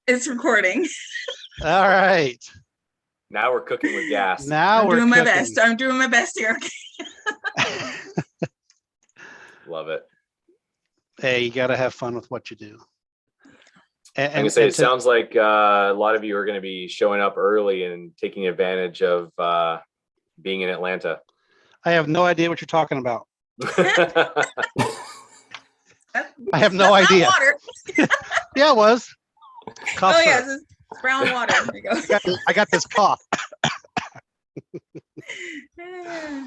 It's recording. All right. Now we're cooking with gas. Now we're doing my cooking. best. I'm doing my best here. Love it. Hey, you got to have fun with what you do. I'm gonna say it sounds like a lot of you are going to be showing up early and taking advantage of being in Atlanta. I have no idea what you're talking about. I have no idea. Water. Yeah, it was. Cough Oh syrup. yeah, it's brown water. There you go. I got this cough.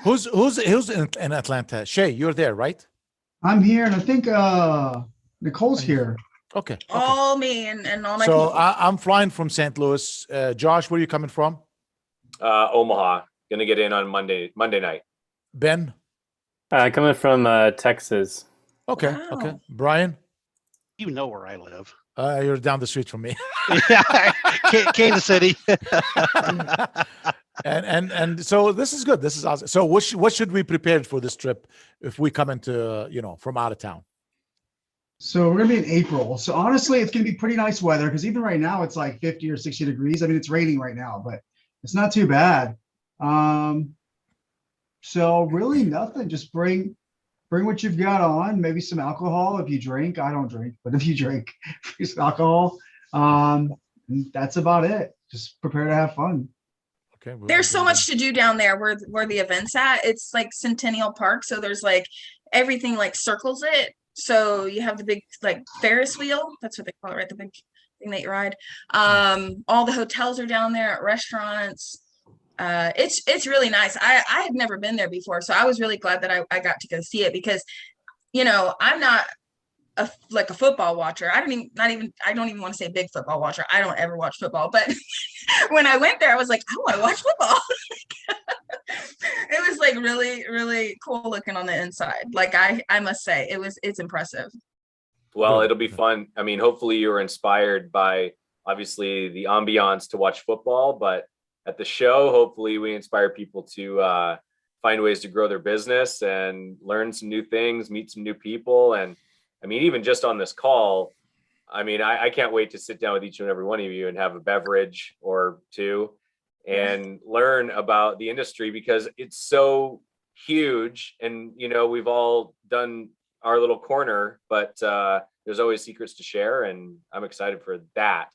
Who's in Atlanta? Shay, you're there, right? I'm here, and I think Nicole's here. Okay. All me and all my So people. I'm flying from St. Louis. Josh, where are you coming from? Omaha. Gonna get in on Monday night. Ben? Coming from Texas. Okay. Wow. Okay. Brian? You know where I live. You're down the street from me. Yeah, Kansas City. and so this is good. This is awesome. So what should we prepare for this trip if we come into from out of town? So we're gonna be in April. So honestly, it's gonna be pretty nice weather because even right now it's like 50 or 60 degrees. I mean, it's raining right now, but it's not too bad. So really nothing. Just bring what you've got on. Maybe some alcohol if you drink. I don't drink, but if you drink, bring some alcohol. And that's about it. Just prepare to have fun. Okay. There's so much to do down there where the event's at. It's like Centennial Park, so there's like everything like circles it. So you have the big like Ferris wheel. That's what they call it, right? The big thing that you ride. All the hotels are down there, restaurants. It's really nice. I had never been there before, so I was really glad that I got to go see it because, I'm not a football watcher. I don't even want to say big football watcher. I don't ever watch football, but when I went there, I was like, I want to watch football. It was like really, really cool looking on the inside. Like I must say, it's impressive. Well, it'll be fun. I mean, hopefully you were inspired by obviously the ambiance to watch football, but at the show, hopefully we inspire people to find ways to grow their business and learn some new things, meet some new people. And I mean, even just on this call, I mean, I can't wait to sit down with each and every one of you and have a beverage or two and learn about the industry because it's so huge. And, we've all done our little corner, but there's always secrets to share. And I'm excited for that.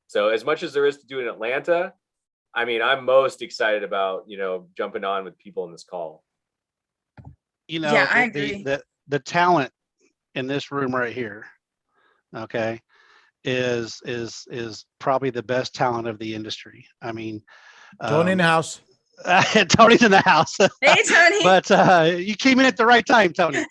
So as much as there is to do in Atlanta, I mean, I'm most excited about, jumping on with people in this call. Yeah, I agree. The talent in this room right here, okay, is probably the best talent of the industry. I mean, Tony in the house. Tony's in the house. Hey, Tony. But you came in at the right time, Tony.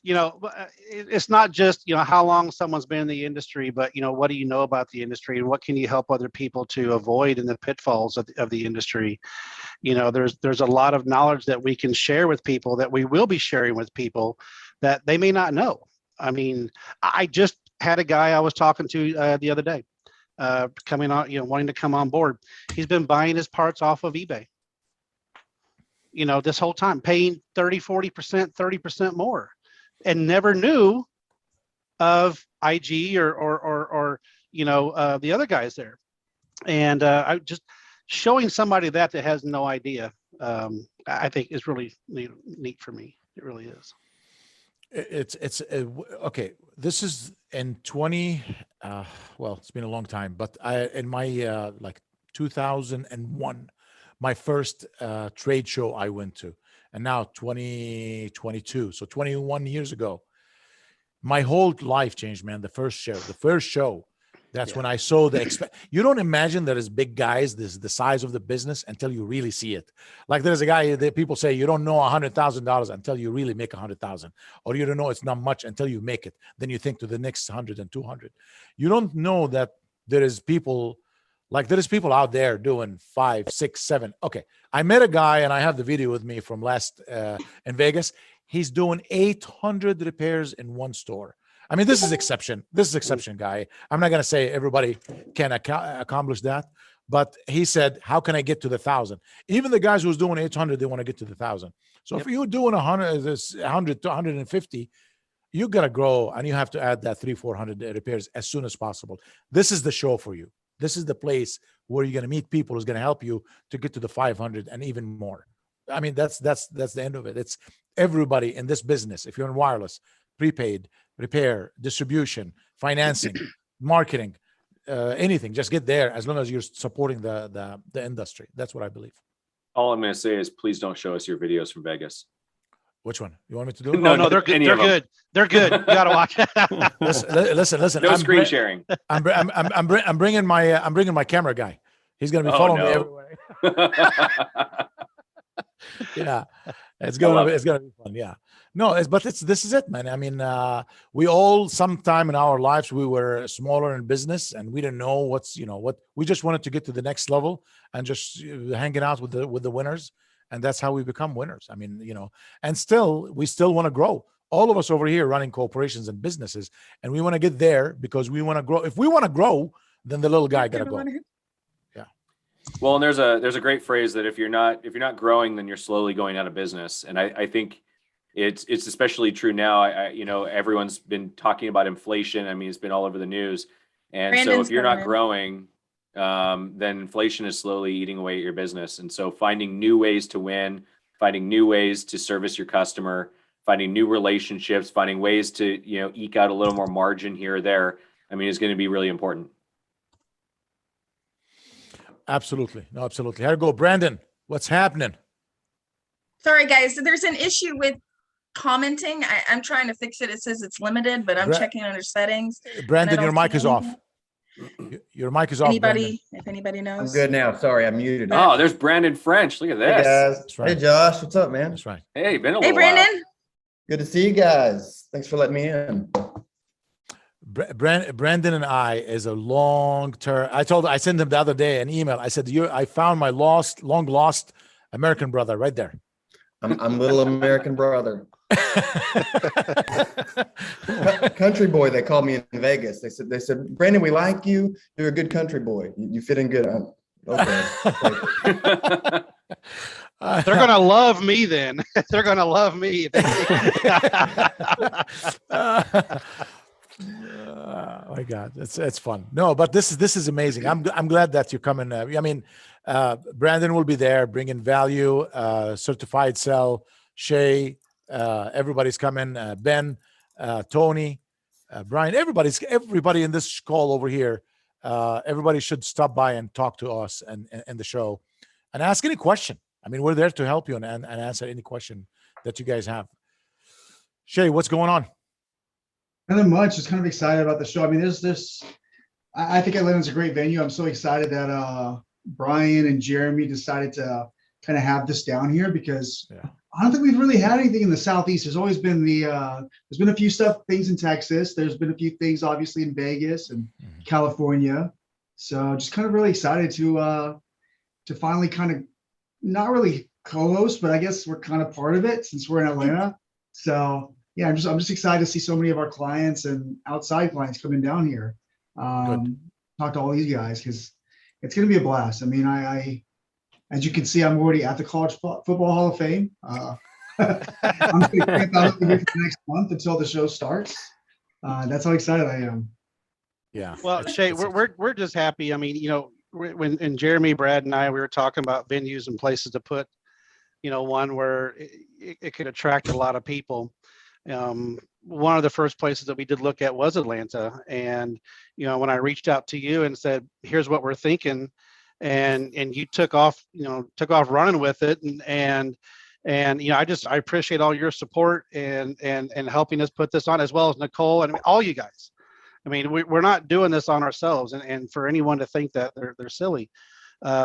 It's not just, how long someone's been in the industry, but, what do you know about the industry and what can you help other people to avoid in the pitfalls of the industry? There's a lot of knowledge that we can share with people that we will be sharing with people that they may not know. I mean, I just had a guy I was talking to the other day coming on, wanting to come on board. He's been buying his parts off of eBay. This whole time, paying 30, 40%, 30% more. And never knew of IG or the other guys there, and I just showing somebody that has no idea. I think is really neat for me. It really is. It's okay. This is in 20. Well, it's been a long time, but in my 2001, my first trade show I went to. And now 2022, so 21 years ago, my whole life changed, man. The first show, that's when I saw you don't imagine there is big guys, this is the size of the business until you really see it. Like there's a guy that people say, you don't know $100,000 until you really make 100,000, or you don't know it's not much until you make it. Then you think to the next 100 and 200. You don't know that there's people out there doing 5, 6, 7. Okay. I met a guy and I have the video with me from last in Vegas. He's doing 800 repairs in one store. I mean, this is exception. This is exception, guy. I'm not going to say everybody can accomplish that, but he said, how can I get to the 1,000? Even the guys who's doing 800, they want to get to the 1,000. So if you're doing 100 to 150, you got to grow, and you have to add that 300-400 repairs as soon as possible. This is the show for you. This is the place where you're going to meet people who's going to help you to get to the 500 and even more. I mean, that's the end of it. It's everybody in this business. If you're in wireless, prepaid, repair, distribution, financing, marketing, anything, just get there as long as you're supporting the industry. That's what I believe. All I'm going to say is please don't show us your videos from Vegas. Which one? You want me to do? No, No, they're good. any They're of them. good. They're good. You gotta watch. Listen. No screen sharing. I'm bringing my camera guy. He's gonna be following me everywhere. Yeah, it's gonna be fun. Yeah, no, this is it, man. I mean, we all sometime in our lives we were smaller in business and we didn't know what we just wanted to get to the next level and just hanging out with the winners. And that's how we become winners. I mean, and we still want to grow. All of us over here running corporations and businesses, and we want to get there because we want to grow. If we want to grow, then the little guy got to go. Yeah. Well, and there's a great phrase that if you're not growing, then you're slowly going out of business. And I think it's especially true now. Everyone's been talking about inflation. I mean, it's been all over the news. And so if you're not growing, then inflation is slowly eating away at your business. And so finding new ways to win, finding new ways to service your customer, finding new relationships, finding ways to, eke out a little more margin here or there, I mean, is going to be really important. Absolutely. No, absolutely. How to go, Brandon? What's happening? Sorry, guys. There's an issue with commenting. I'm trying to fix it. It says it's limited, but I'm checking under settings. Brandon, your mic is off. Your mic is off. If anybody knows. I'm good now. Sorry, I muted it. Oh, there's Brandon French. Look at this. Hey guys. That's right. Hey Josh, what's up, man? That's right. Hey, been a Hey, little while. Brandon. Good to see you guys. Thanks for letting me in. Brandon and I is a long-term. I sent him the other day an email. I said, I found my long lost American brother right there. I'm little American brother. Country boy, they called me in Vegas. They said, Brandon, we like you. You're a good country boy. You fit in good. Okay. They're gonna love me then. They're gonna love me. Oh my God, it's fun. No, but this is amazing. I'm glad that you're coming. I mean, Brandon will be there bringing value. Certified Cell, Shay, everybody's coming. Ben, Tony, Brian. Everybody in this call over here. Everybody should stop by and talk to us and the show, and ask any question. I mean, we're there to help you and answer any question that you guys have. Shay, what's going on? Nothing much. Just kind of excited about the show. I mean, I think Atlanta's a great venue. I'm so excited that Brian and Jeremy decided to kind of have this down here because I don't think we've really had anything in the Southeast. There's always been there's been a few things in Texas. There's been a few things obviously in Vegas and California. So just kind of really excited to finally kind of not really co-host, but I guess we're kind of part of it since we're in Atlanta. So yeah, I'm just excited to see so many of our clients and outside clients coming down here. Talk to all these guys because it's going to be a blast. I mean, I as you can see, I'm already at the College Football Hall of Fame. I'm going to camp out here for the next month until the show starts. That's how excited I am. Yeah. Well, Shay, we're just happy. I mean, when Jeremy, Brad, and I we were talking about venues and places to put, one where it could attract a lot of people. One of the first places that we did look at was Atlanta. And, when I reached out to you and said, here's what we're thinking, and you took off running with it. And I appreciate all your support and helping us put this on, as well as Nicole and all you guys. I mean, we're not doing this on ourselves. And for anyone to think that they're silly,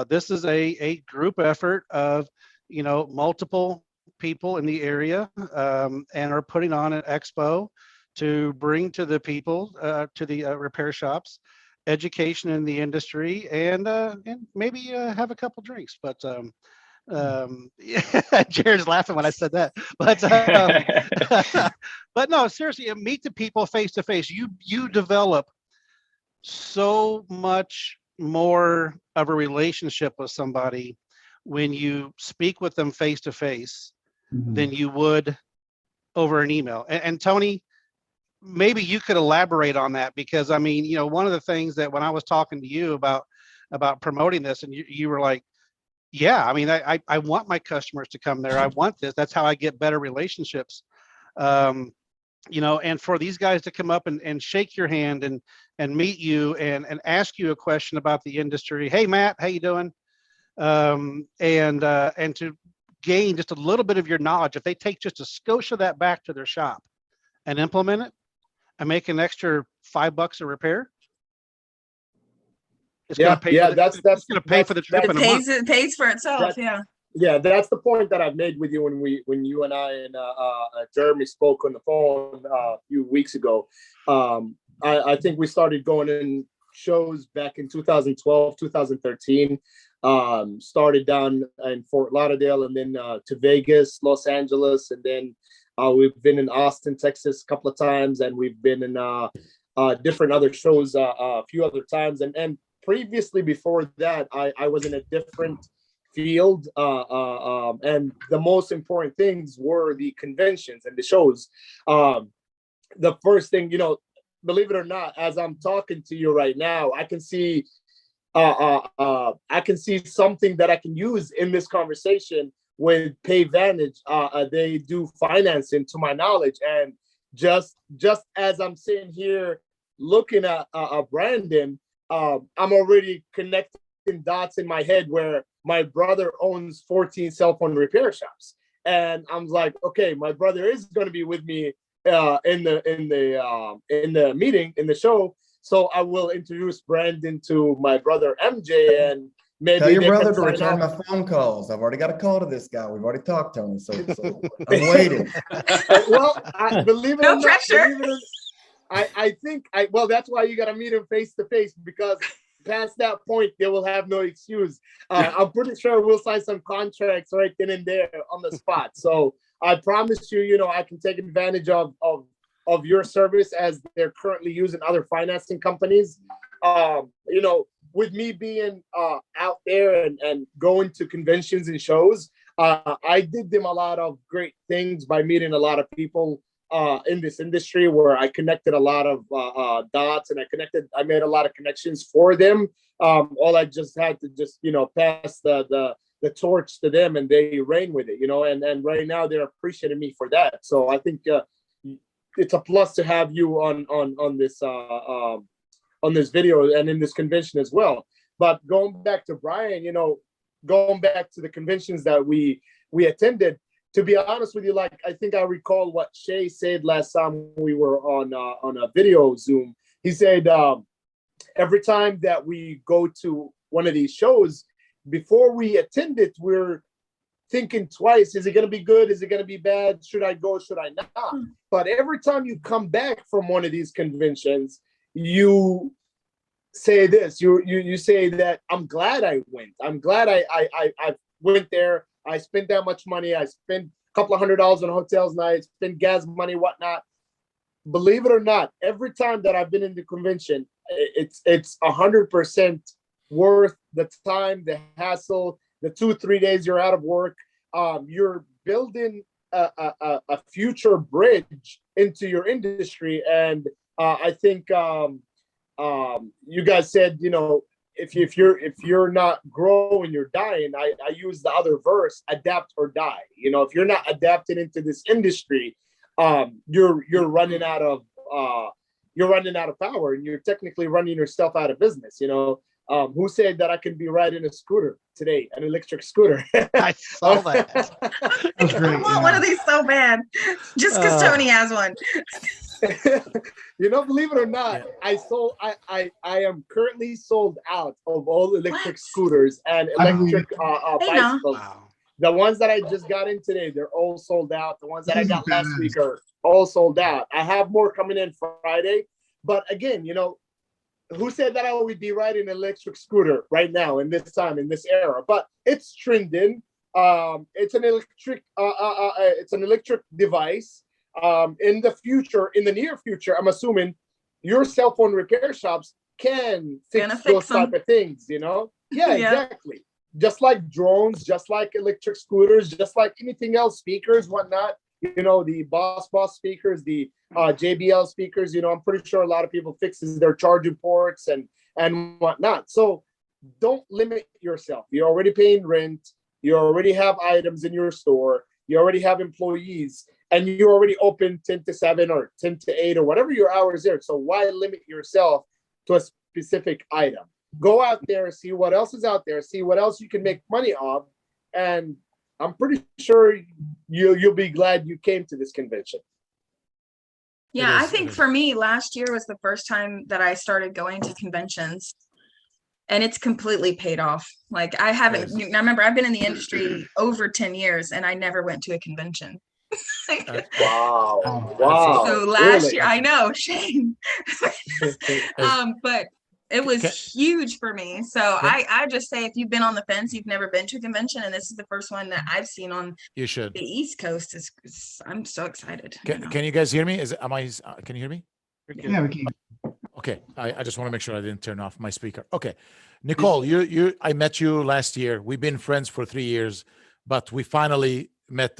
this is a group effort of, multiple people in the area and are putting on an expo to bring to the people, to the repair shops, education in the industry, and maybe have a couple drinks. But Jared's laughing when I said that. But no, seriously, meet the people face to face. You develop so much more of a relationship with somebody when you speak with them face to face than you would over an email. And Tony, maybe you could elaborate on that, because I mean, you know, one of the things that when I was talking to you about promoting this, and you were like, yeah, I mean, I want my customers to come there. I want this. That's how I get better relationships. You know, and for these guys to come up and shake your hand and meet you and ask you a question about the industry. Hey, Matt, how you doing? And to gain just a little bit of your knowledge, if they take just a skosh of that back to their shop and implement it and make an extra $5 a repair, it's going to pay. It's going to pay for the trip in a month. It pays for itself. Yeah. Yeah, that's the point that I've made with you when you and I and Jeremy spoke on the phone a few weeks ago. I think we started going in shows back in 2012, 2013. Started down in Fort Lauderdale, and then to Vegas, Los Angeles, and then we've been in Austin, Texas a couple of times, and we've been in different other shows a few other times. And previously, before that, I was in a different field, and the most important things were the conventions and the shows. The first thing, you know, believe it or not, as I'm talking to you right now, I can see something that I can use in this conversation with PayVantage. They do financing, to my knowledge, and just as I'm sitting here looking at Brandon, I'm already connecting dots in my head where my brother owns 14 cell phone repair shops, and I'm like, okay, my brother is going to be with me in the meeting, in the show. So I will introduce Brandon to my brother MJ, and maybe tell your brother to return my phone calls. I've already got a call to this guy. We've already talked to him, so I'm waiting. Well, I believe it No or not, pressure. I think well, that's why you got to meet him face to face, because past that point, they will have no excuse. I'm pretty sure we'll sign some contracts right then and there on the spot. So I promise you, you know, I can take advantage of your service, as they're currently using other financing companies. You know, with me being out there and going to conventions and shows, I did them a lot of great things by meeting a lot of people in this industry, where I connected a lot of dots, and I made a lot of connections for them. All I just had to you know, pass the torch to them, and they ran with it, you know, and right now they're appreciating me for that. So I think it's a plus to have you on this video and in this convention as well. But going back to Brian, you know, going back to the conventions that we attended, to be honest with you, like, I think I recall what Shay said last time we were on a video Zoom. He said every time that we go to one of these shows, before we attend it, we're thinking twice. Is it going to be good? Is it going to be bad? Should I go? Should I not? But every time you come back from one of these conventions, you say this. You say that, I'm glad I went. I'm glad I went there. I spent that much money. I spent a couple of $100s on hotels nights, spent gas money, whatnot. Believe it or not, every time that I've been in the convention, it's 100% worth the time, the hassle, the 2-3 days you're out of work. You're building a future bridge into your industry. And I think you guys said, you know, if you're not growing, you're dying. I use the other verse, adapt or die. You know, if you're not adapting into this industry, you're running out of power, and you're technically running yourself out of business. You know, who said that I can be riding a scooter today, an electric scooter? I saw that. That's great. I want one of these so bad, just because Tony has one. You know, believe it or not, I am currently sold out of all electric scooters and electric bicycles. Wow. The ones that I just got in today, they're all sold out. The ones that I got last week are all sold out. I have more coming in Friday. But again, you know, who said that I would be riding an electric scooter right now in this time, in this era? But it's trending. It's an electric device. In the near future, I'm assuming your cell phone repair shops can fix those type of things, you know? Yeah, exactly. Just like drones, just like electric scooters, just like anything else, speakers, whatnot. the boss speakers, the JBL speakers. I'm pretty sure a lot of people fixes their charging ports and whatnot. So don't limit yourself. You're already paying rent. You already have items in your store. You already have employees, and you're already open 10 to 7 or 10 to 8 or whatever your hours are. So why limit yourself to a specific item? Go out there, see what else is out there, see what else you can make money off, and I'm pretty sure you'll be glad you came to this convention. Yeah, It I is, think it is. for me, last year was the first time that I started going to conventions, and it's completely paid off. Like I haven't, Yes. I remember I've been in the industry over 10 years and I never went to a convention. Wow. Oh, Wow. So last Really? year, I know, shame. As- But it was Ca- huge for me. So Can- I just say if you've been on the fence, you've never been to a convention, and this is the first one that I've seen on You should. the East Coast, I'm so excited. you know. Can you guys hear me? Can you hear me? Yeah, we can. Okay, I just want to make sure I didn't turn off my speaker. Okay, Nicole, I met you last year. We've been friends for 3 years, but we finally met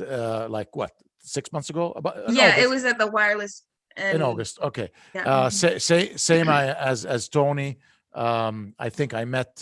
like what, 6 months ago? In Yeah, it August. was at the wireless In August. Okay. Yeah. Same as Tony. I think I met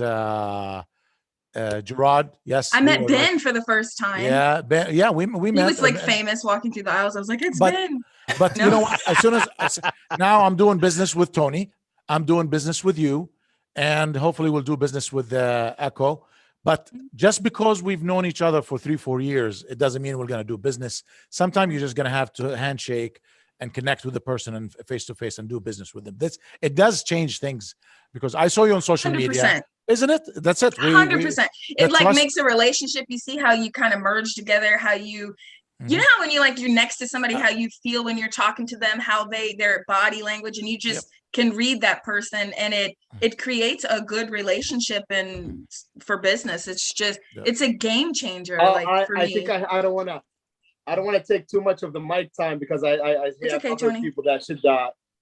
Gerard. Yes, I we met were Ben like- for the first time. Yeah, Ben. Yeah, we He met. was like and- famous walking through the aisles. I was like, it's But- Ben. But No. you know, as soon as now I'm doing business with Tony, I'm doing business with you, and hopefully we'll do business with Echo. But just because we've known each other for 3-4 years, it doesn't mean we're going to do business. Sometimes you're just going to have to handshake and connect with the person and face to face and do business with them. It does change things, because I saw you on social media, 100%. isn't it? That's it. 100%. the It like trust- makes a relationship. You see how you kind of merge together, how you Mm-hmm. you know how when you're next to somebody, how you feel when you're talking to them, how their body language, and you just can read that person, and it creates a good relationship and for business. It's just it's a game changer. Like for I me. think I don't want to take too much of the mic time, because I It's have okay, other Tony. people that should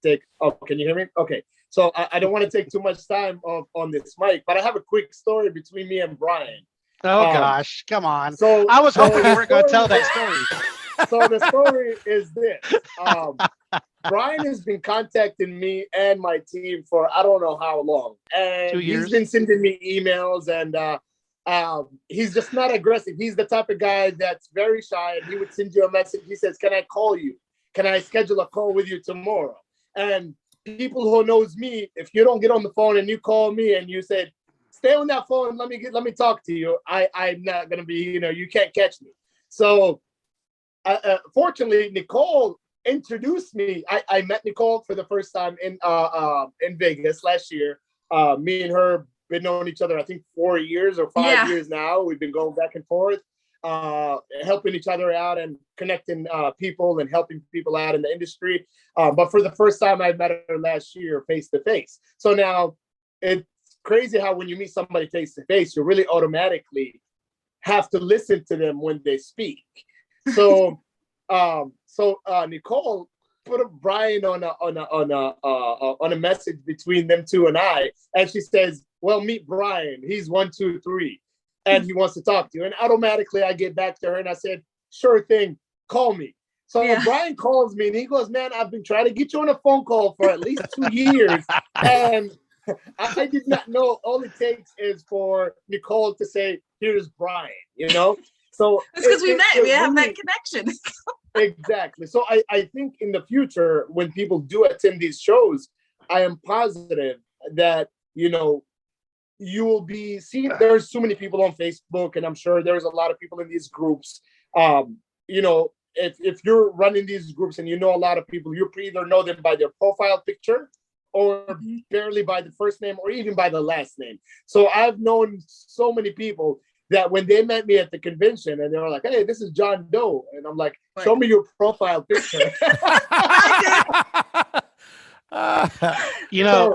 take. Oh, can you hear me? Okay. So I don't want to take too much time on this mic, but I have a quick story between me and Brian. Oh gosh, come on. So I was hoping the you weren't going to story- tell that story. So the story is this. Brian has been contacting me and my team for I don't know how long. And 2 years. he's been sending me emails, and he's just not aggressive. He's the type of guy that's very shy, and he would send you a message. He says, "Can I call you? Can I schedule a call with you tomorrow?" And people who knows me, if you don't get on the phone and you call me and you said, "Stay on that phone, let me talk to you," I'm not gonna be, you can't catch me. So fortunately, Nicole introduced me. I met Nicole for the first time in Vegas last year. Me and her been knowing each other, I think 4 years or 5 years now. We've been going back and forth, helping each other out and connecting people and helping people out in the industry. But for the first time, I met her last year face to face. So now it's crazy how when you meet somebody face to face, you really automatically have to listen to them when they speak. So, Nicole put a Brian on a message between them two and I, and she says, "Well, meet Brian. He's 1, 2, 3, and he wants to talk to you." And automatically, I get back to her and I said, "Sure thing, call me." So Brian calls me and he goes, "Man, I've been trying to get you on a phone call for at least 2 years, and I did not know. All it takes is for Nicole to say, 'Here's Brian,' So it's because we met. We have really, that connection. Exactly. So I think in the future, when people do attend these shows, I am positive that, you will be seeing, there's so many people on Facebook, and I'm sure there's a lot of people in these groups. If you're running these groups and you know a lot of people, you either know them by their profile picture or barely by the first name or even by the last name. So I've known so many people that when they met me at the convention and they were like, "Hey, this is John Doe." And I'm like, "Show me your profile picture."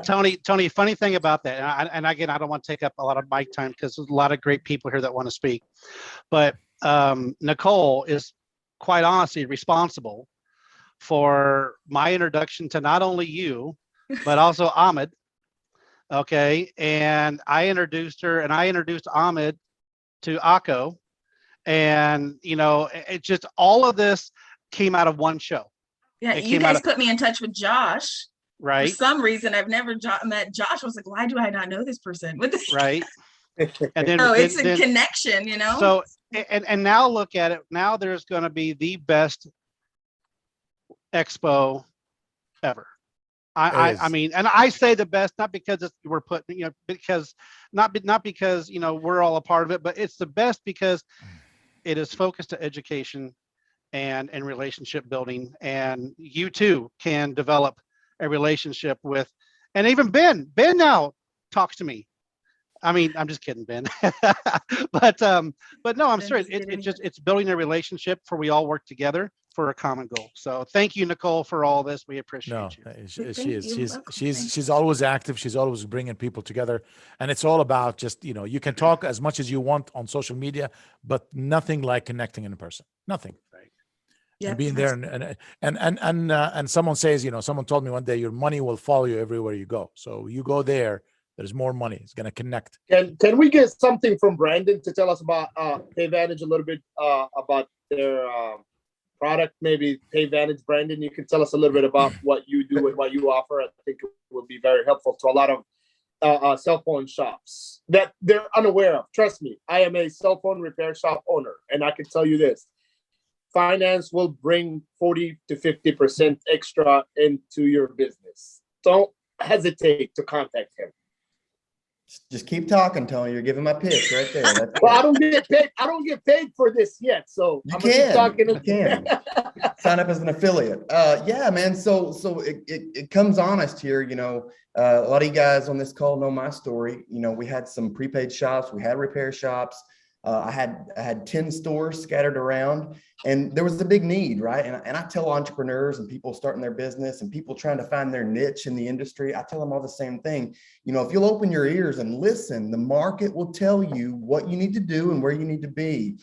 Tony, funny thing about that, and again, I don't want to take up a lot of mic time because there's a lot of great people here that want to speak, but Nicole is quite honestly responsible for my introduction to not only you, but also Ahmed. Okay. And I introduced her and I introduced Ahmed to Akko. And, it's just all of this. came out of one show. Yeah, It you came out guys of, put me in touch with Josh. For right, some reason, I've never met Josh. I was like, why do I not know this person? What the right. And then, Oh, it's a then connection, you know? so, and now look at it. Now there's going to be the best expo ever. I mean, and I say the best, not because we're putting, you know, because not because, you know, we're all a part of it, but it's the best because it is focused to education and relationship building. And you too can develop a relationship with, and even Ben now talks to me. I mean, I'm just kidding, Ben. but no, I'm serious. It's building a relationship for we all work together for a common goal. So thank you, Nicole, for all this. We appreciate you. She's always active. She's always bringing people together, and it's all about just, you know, you can talk as much as you want on social media, but nothing like connecting in person. Nothing. And being there and someone says, you know, someone told me one day, your money will follow you everywhere you go. So you go there, there's more money. It's going to connect. Can we get something from Brandon to tell us about PayVantage a little bit about their product? Maybe PayVantage, Brandon, you can tell us a little bit about what you do and what you offer. I think it would be very helpful to a lot of cell phone shops that they're unaware of. Trust me, I am a cell phone repair shop owner, and I can tell you this. Finance will bring 40 to 50% extra into your business. Don't hesitate to contact him. Just keep talking, Tony. You're giving my pitch right there. That's Well, I don't get paid. I don't get paid for this yet, so You I'm gonna keep talking. you can sign up as an affiliate. Yeah, man. So it comes honest here. You know, a lot of you guys on this call know my story. You know, we had some prepaid shops, we had repair shops. I had 10 stores scattered around, and there was a big need, right? And I tell entrepreneurs and people starting their business and people trying to find their niche in the industry, I tell them all the same thing. You know, if you'll open your ears and listen, the market will tell you what you need to do and where you need to be.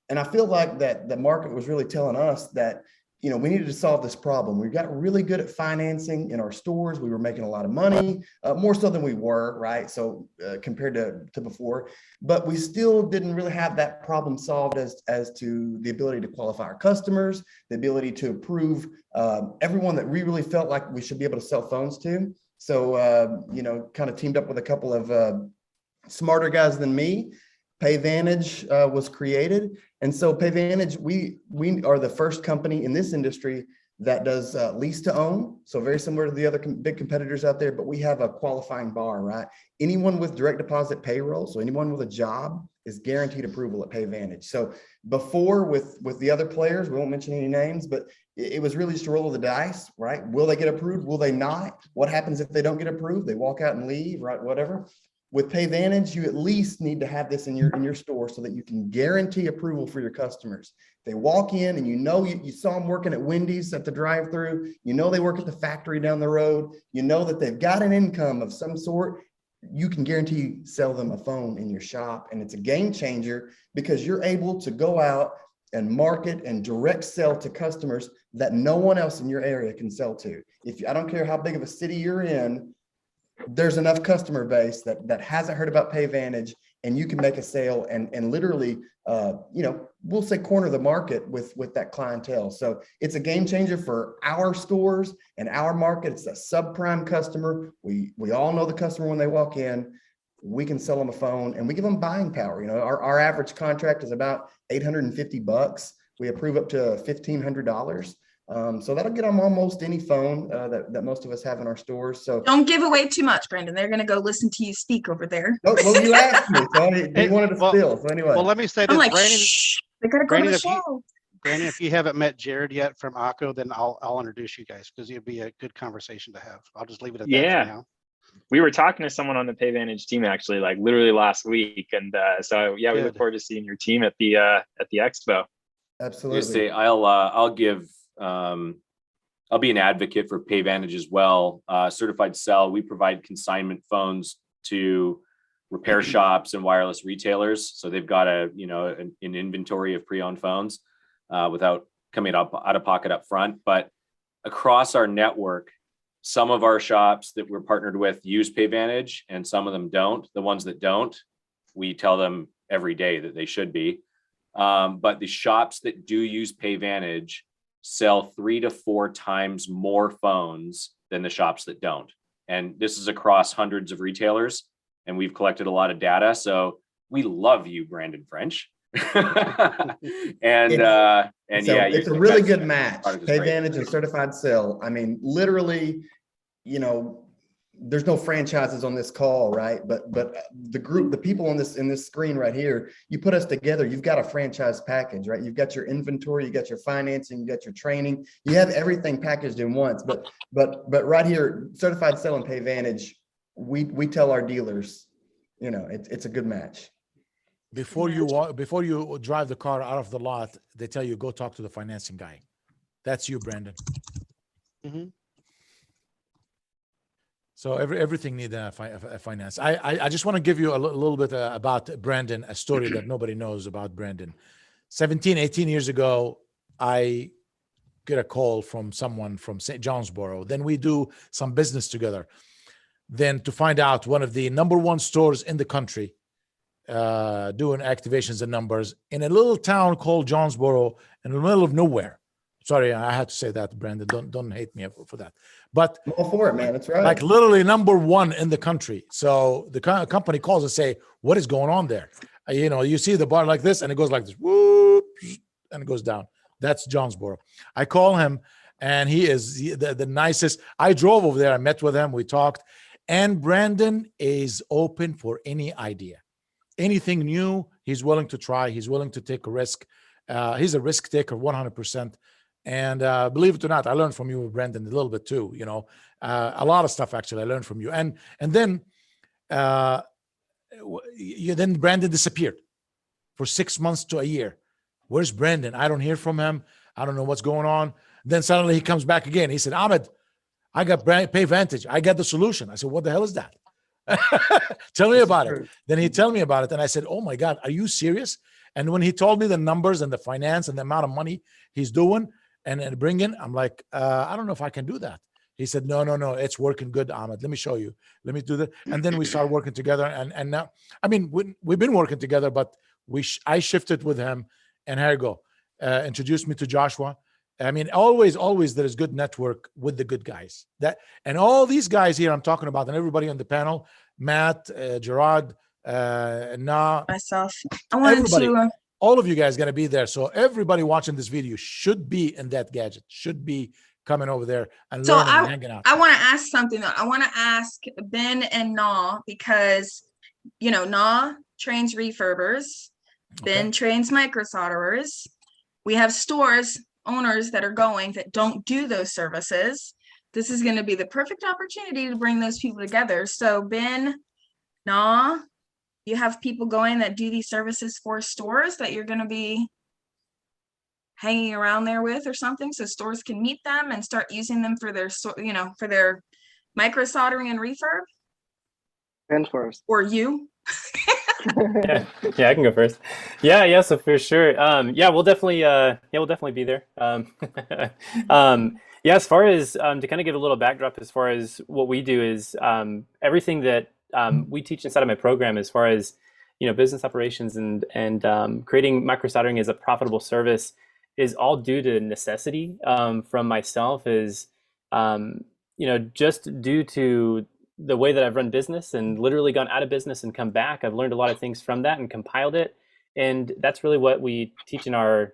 And I feel like that the market was really telling us that, you know, we needed to solve this problem. We got really good at financing in our stores. We were making a lot of money, more so than we were, right? So compared to before, but we still didn't really have that problem solved as to the ability to qualify our customers, the ability to approve everyone that we really felt like we should be able to sell phones to. So, you know, kind of teamed up with a couple of smarter guys than me. PayVantage was created. And so PayVantage, we are the first company in this industry that does lease to own. So very similar to the other big competitors out there, but we have a qualifying bar, right? Anyone with direct deposit payroll, so anyone with a job is guaranteed approval at PayVantage. So before with the other players, we won't mention any names, but it was really just a roll of the dice, right? Will they get approved? Will they not? What happens if they don't get approved? They walk out and leave, right? Whatever. With PayVantage, you at least need to have this in your store so that you can guarantee approval for your customers. They walk in and you know you saw them working at Wendy's at the drive-through, you know they work at the factory down the road, you know that they've got an income of some sort, you can guarantee sell them a phone in your shop. And it's a game changer because you're able to go out and market and direct sell to customers that no one else in your area can sell to. I don't care how big of a city you're in, there's enough customer base that hasn't heard about PayVantage, and you can make a sale and literally, you know, we'll say corner the market with that clientele. So it's a game changer for our stores and our market. It's a subprime customer. We all know the customer when they walk in. We can sell them a phone and we give them buying power. You know, our average contract is about $850. We approve up to $1,500. So that'll get them almost any phone that most of us have in our stores. So don't give away too much, Brandon. They're gonna go listen to you speak over there. Oh, well, you asked me, so you wanted to spill. So anyway, well, let me say this, I'm like, Brandon. shh, they gotta go to the show. Brandon, if you haven't met Jared yet from ACO, then I'll introduce you guys because it'd be a good conversation to have. I'll just leave it at that for now. We were talking to someone on the PayVantage team actually, like literally last week, and so yeah, we look forward to seeing your team at the Expo. Absolutely. I'll be an advocate for PayVantage as well. Certified Cell, we provide consignment phones to repair shops and wireless retailers. So they've got an inventory of pre-owned phones without coming up out of pocket up front. But across our network, some of our shops that we're partnered with use PayVantage and some of them don't. The ones that don't, we tell them every day that they should be. But the shops that do use PayVantage sell 3 to 4 times more phones than the shops that don't. And this is across hundreds of retailers, and we've collected a lot of data. So we love you, Brandon French. and So yeah, it's a really good match. PayVantage and Certified Cell. I mean, literally, you know, there's no franchises on this call, right? But the group, the people on this in this screen right here, you put us together, you've got a franchise package, right? You've got your inventory, you got your financing, you got your training, you have everything packaged in once. But right here, Certified Cell and PayVantage, we tell our dealers, you know, it's a good match. Before you drive the car out of the lot, they tell you go talk to the financing guy. That's you, Brandon. Mm-hmm. So everything needs a finance. I just want to give you a little bit about Brandon, a story that nobody knows about Brandon. 17, 18 years ago, I get a call from someone from St. Jonesboro. Then we do some business together. Then to find out one of the #1 stores in the country doing activations and numbers in a little town called Jonesboro in the middle of nowhere. Sorry, I had to say that, Brandon. Don't hate me for that. But I'm all for it, man. That's right. Like literally #1 in the country. So the company calls and say, "What is going on there?" You know, you see the bar like this, and it goes like this, whoop, and it goes down. That's Jonesboro. I call him, and he is the nicest. I drove over there. I met with him. We talked, and Brandon is open for any idea. Anything new, he's willing to try. He's willing to take a risk. He's a risk taker, 100%. And believe it or not, I learned from you, Brandon, a little bit too. You know, a lot of stuff actually I learned from you. And then then Brandon disappeared for 6 months to a year. Where's Brandon? I don't hear from him. I don't know what's going on. Then suddenly he comes back again. He said, Ahmed, I got PayVantage. I got the solution. I said, what the hell is that? Tell me about it. Then he told me about it. And I said, oh my God, are you serious? And when he told me the numbers and the finance and the amount of money he's doing and bringing, I'm like, I don't know if I can do that. He said, no, it's working good, Ahmed. Let me show you. Let me do that. And then we started working together. And now, I mean, we've been working together, but I shifted with him, and here you go. Introduced me to Joshua. I mean, always there is good network with the good guys. And all these guys here I'm talking about, and everybody on the panel, Matt, Gerard, myself. I wanted to. All of you guys going to be there. So everybody watching this video should be in that gadget, should be coming over there and learning and hanging out. I want to ask something though. I want to ask Ben and Na, because, you know, Na trains refurbers. Ben trains micro solderers. We have stores owners that are going that don't do those services. This is going to be the perfect opportunity to bring those people together. So Ben, Na, you have people going that do these services for stores that you're going to be hanging around there with or something, so stores can meet them and start using them for their for their micro soldering and refurb. Ben first. Or you. Yeah, I can go first. Yeah, so for sure. We'll definitely be there. As far as to kind of give a little backdrop as far as what we do is everything that we teach inside of my program as far as, you know, business operations and creating micro soldering as a profitable service is all due to necessity from myself, is just due to the way that I've run business and literally gone out of business and come back. I've learned a lot of things from that and compiled it. And that's really what we teach in our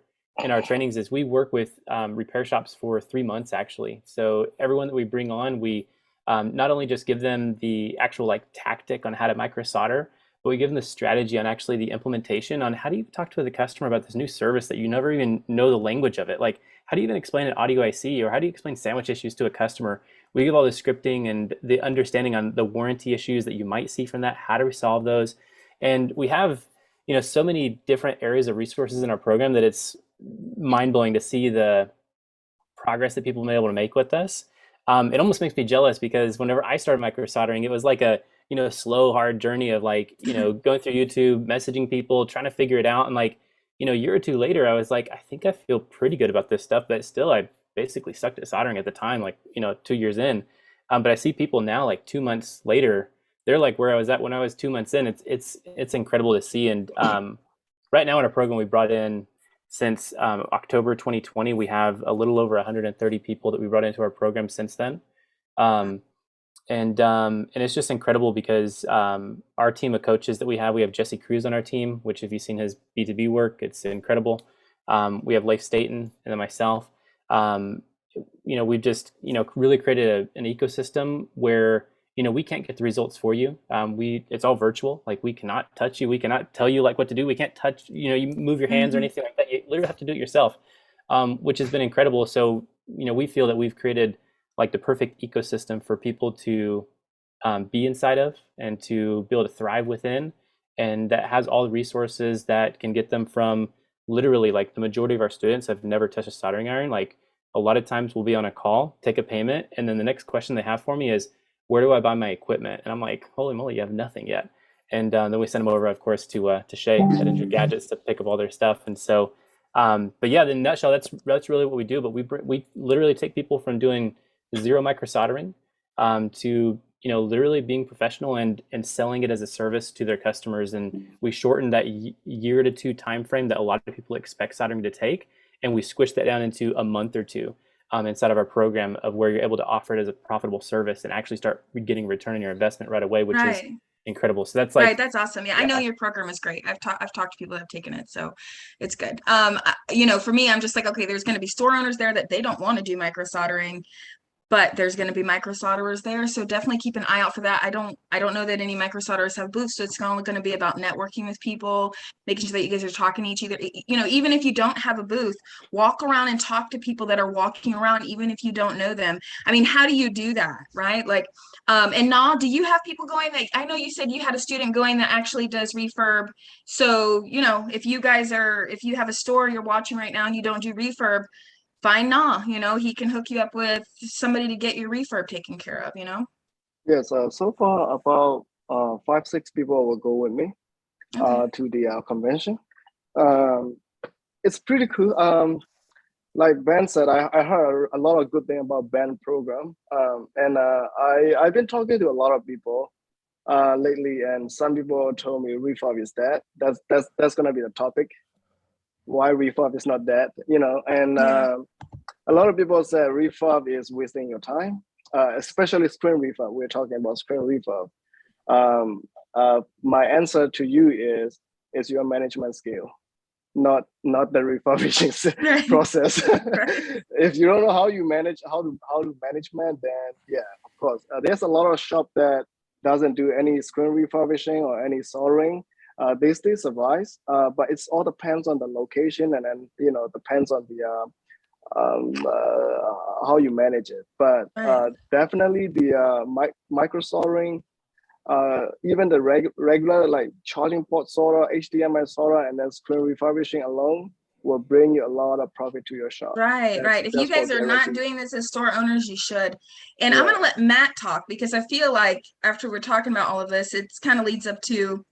trainings is we work with repair shops for 3 months, actually. So everyone that we bring on, we not only just give them the actual tactic on how to micro solder, but we give them the strategy on actually the implementation on how do you talk to the customer about this new service that you never even know the language of it. Like, how do you even explain an audio IC, or how do you explain sandwich issues to a customer? We give all the scripting and the understanding on the warranty issues that you might see from that, how to resolve those. And we have, so many different areas of resources in our program that it's mind-blowing to see the progress that people have been able to make with us. It almost makes me jealous because whenever I started micro soldering, it was like a slow, hard journey of going through YouTube, messaging people, trying to figure it out. And a year or two later, I was like, I think I feel pretty good about this stuff, but still I basically sucked at soldering at the time, 2 years in. But I see people now 2 months later, they're like where I was at when I was 2 months in. It's incredible to see. And right now in our program, we brought in since October 2020. We have a little over 130 people that we brought into our program since then. And it's just incredible because our team of coaches that we have Jesse Cruz on our team, which if you've seen his B2B work, it's incredible. We have Leif Staten and then myself. We've just, really created an ecosystem where, we can't get the results for you. It's all virtual. Like, we cannot touch you. We cannot tell you like what to do. We can't touch, you move your hands or anything like that. You literally have to do it yourself, which has been incredible. So, we feel that we've created like the perfect ecosystem for people to be inside of and to be able to thrive within. And that has all the resources that can get them from literally, like, the majority of our students have never touched a soldering iron. Like, a lot of times we'll be on a call, take a payment, and then the next question they have for me is, where do I buy my equipment? And I'm like, holy moly, you have nothing yet. And then we send them over, of course, to Shay at Gadgets to pick up all their stuff. And so, but yeah, in a nutshell, that's really what we do. But we literally take people from doing zero micro soldering to literally being professional and selling it as a service to their customers. And we shorten that year to two time frame that a lot of people expect soldering to take, and we squish that down into a month or two inside of our program, of where you're able to offer it as a profitable service and actually start getting return on your investment right away, which is incredible. So that's like, right. That's awesome. Yeah, I know your program is great. I've talked to people that have taken it, so it's good. For me, I'm just like, okay, there's going to be store owners there that they don't want to do micro soldering, but there's going to be micro solderers there. So definitely keep an eye out for that. I don't know that any micro solderers have booths. So it's only going to be about networking with people, making sure that you guys are talking to each other. Even if you don't have a booth, walk around and talk to people that are walking around, even if you don't know them. I mean, how do you do that? Right. Like, and now, do you have people going that, I know you said you had a student going that actually does refurb. So, if you have a store you're watching right now and you don't do refurb, fine, he can hook you up with somebody to get your refurb taken care of. Yes. So far, about 5-6 people will go with me Okay. to the convention. It's pretty cool. Like Ben said, I heard a lot of good thing about Ben program. And I've been talking to a lot of people lately, and some people told me refurb is dead. That's gonna be the topic. Why refurb is not dead, and a lot of people say refurb is wasting your time, especially screen refurb. We're talking about screen refurb. My answer to you is your management skill, not the refurbishing process. If you don't know how you manage how to management, then yeah, of course, there's a lot of shop that doesn't do any screen refurbishing or any soldering. They still survive, but it's all depends on the location, and then depends on the how you manage it. But definitely the micro soldering, even the regular like charging port solder, HDMI solder, and then screen refurbishing alone will bring you a lot of profit to your shop. Right. If you guys are not doing this as store owners, you should. And I'm going to let Matt talk, because I feel like after we're talking about all of this, it's kind of leads up to,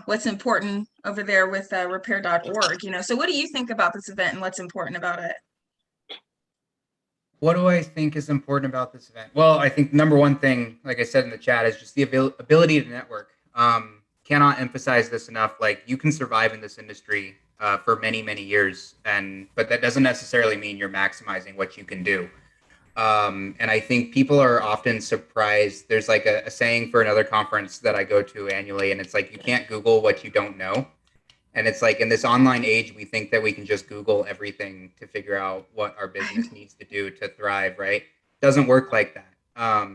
what's important over there with repair.org. So what do you think about this event and what's important about it? What do I think is important about this event? Well, I think number one thing, like I said in the chat, is just the ability to network. Cannot emphasize this enough. Like, you can survive in this industry for many, many years, but that doesn't necessarily mean you're maximizing what you can do. And I think people are often surprised. There's like a saying for another conference that I go to annually, and it's like, you can't Google what you don't know. And it's like, in this online age, we think that we can just Google everything to figure out what our business needs to do to thrive, right? Doesn't work like that,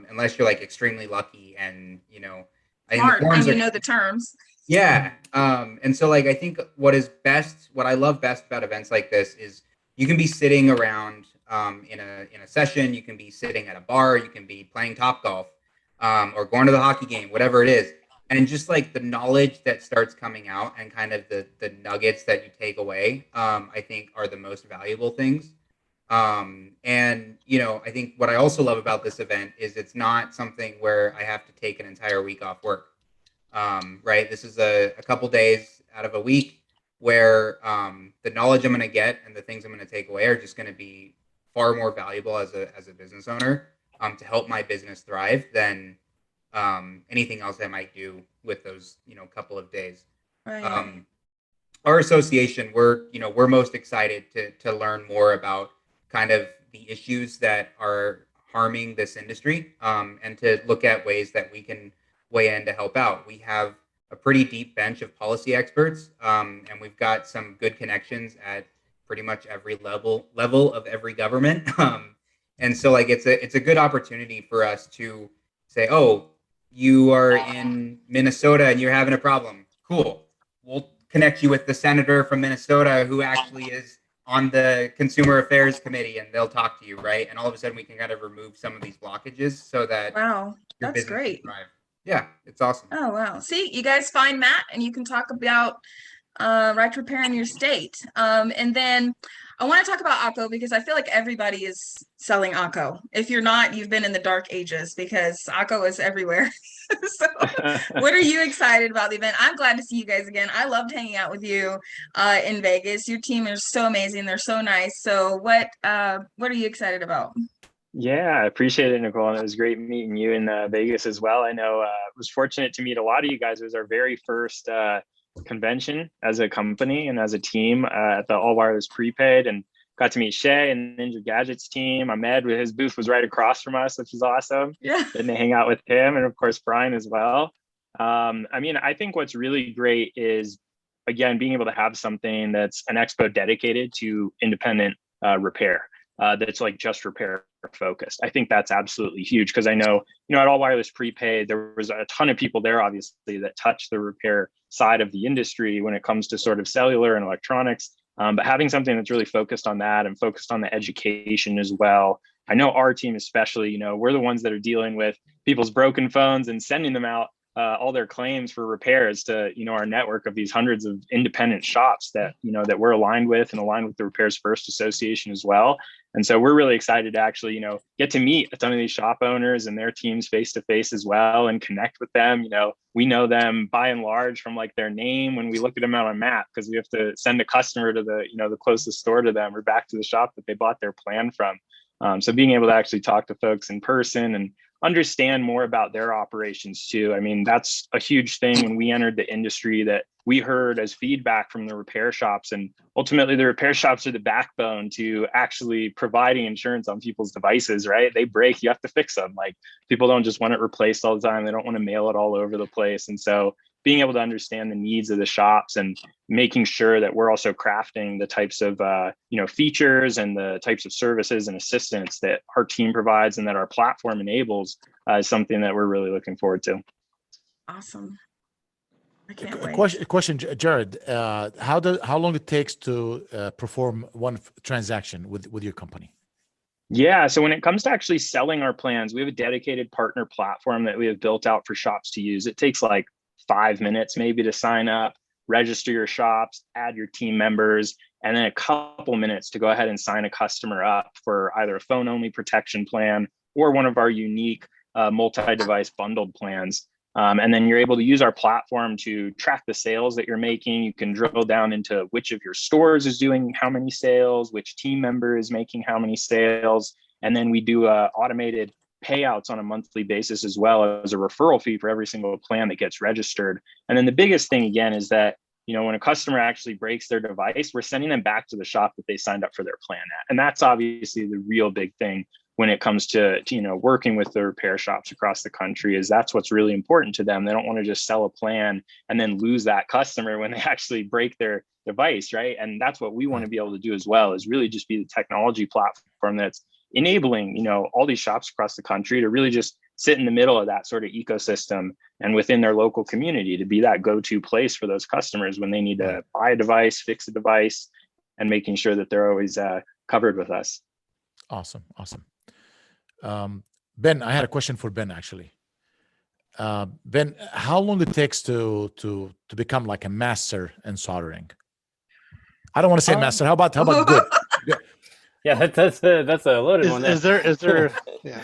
unless you're like extremely lucky and, Smart, and the terms. Yeah. And so, like, I think what I love best about events like this is you can be sitting around in a session, you can be sitting at a bar, you can be playing Topgolf, or going to the hockey game, whatever it is. And just like the knowledge that starts coming out and kind of the nuggets that you take away, I think are the most valuable things. And, I think what I also love about this event is it's not something where I have to take an entire week off work. Right. This is a couple days out of a week where the knowledge I'm going to get and the things I'm going to take away are just going to be far more valuable as a business owner to help my business thrive than anything else I might do with those, couple of days. Right. our association, we're most excited to learn more about kind of the issues that are harming this industry, and to look at ways that we can weigh in to help out. We have a pretty deep bench of policy experts, and we've got some good connections at pretty much every level of every government. And so like it's a good opportunity for us to say, oh, you are in Minnesota and you're having a problem. Cool. We'll connect you with the senator from Minnesota who actually is on the Consumer Affairs Committee, and they'll talk to you, right? And all of a sudden we can kind of remove some of these blockages so that Wow, your that's business can great. thrive. Yeah, it's awesome. Oh, wow. See, you guys find Matt and you can talk about right to repair in your state. And then I want to talk about Akko because I feel like everybody is selling Akko. If you're not, you've been in the dark ages because Akko is everywhere. So what are you excited about the event? I'm glad to see you guys again. I loved hanging out with you in Vegas. Your team is so amazing. They're so nice. So what are you excited about? Yeah, I appreciate it, Nicole. And it was great meeting you in Vegas as well. I know was fortunate to meet a lot of you guys. It was our very first convention as a company and as a team at the All Wireless Prepaid, and got to meet Shay and Ninja Gadget's team. Ahmed, with his booth, was right across from us, which is awesome. Yeah. Getting to hang out with him, and of course Brian as well. I mean, I think what's really great is, again, being able to have something that's an expo dedicated to independent repair. That's like just repair focused. I think that's absolutely huge because I know, at All Wireless Prepaid, there was a ton of people there, obviously, that touch the repair side of the industry when it comes to sort of cellular and electronics. But having something that's really focused on that and focused on the education as well. I know our team especially, we're the ones that are dealing with people's broken phones and sending them out all their claims for repairs to, our network of these hundreds of independent shops that, that we're aligned with and aligned with the Repairs First Association as well. And so we're really excited to actually, get to meet a ton of these shop owners and their teams face to face as well and connect with them. We know them by and large from like their name when we look at them out on a map, because we have to send a customer to the, the closest store to them or back to the shop that they bought their plan from. So being able to actually talk to folks in person and understand more about their operations too. I mean, that's a huge thing when we entered the industry that we heard as feedback from the repair shops. And ultimately the repair shops are the backbone to actually providing insurance on people's devices, right? They break, you have to fix them. Like, people don't just want it replaced all the time. They don't want to mail it all over the place. And so being able to understand the needs of the shops and making sure that we're also crafting the types of features and the types of services and assistance that our team provides and that our platform enables is something that we're really looking forward to. Awesome. I can't wait. Question, Jared. How long it takes to perform one transaction with your company? Yeah, so when it comes to actually selling our plans, we have a dedicated partner platform that we have built out for shops to use. It takes like 5 minutes maybe to sign up, register your shops, add your team members, and then a couple minutes to go ahead and sign a customer up for either a phone-only protection plan or one of our unique multi-device bundled plans. And then you're able to use our platform to track the sales that you're making. You can drill down into which of your stores is doing how many sales, which team member is making how many sales. And then we do automated payouts on a monthly basis as well as a referral fee for every single plan that gets registered. And then the biggest thing again is that, when a customer actually breaks their device, we're sending them back to the shop that they signed up for their plan at. And that's obviously the real big thing when it comes to working with the repair shops across the country, is that's what's really important to them. They don't want to just sell a plan and then lose that customer when they actually break their device, right? And that's what we want to be able to do as well, is really just be the technology platform that's enabling, all these shops across the country to really just sit in the middle of that sort of ecosystem and within their local community to be that go-to place for those customers when they need to buy a device, fix a device, and making sure that they're always covered with us. Awesome. Ben, I had a question for Ben actually. Ben, how long it takes to become like a master in soldering? I don't want to say master. How about good? Yeah, that's a loaded one. Is there? Yeah.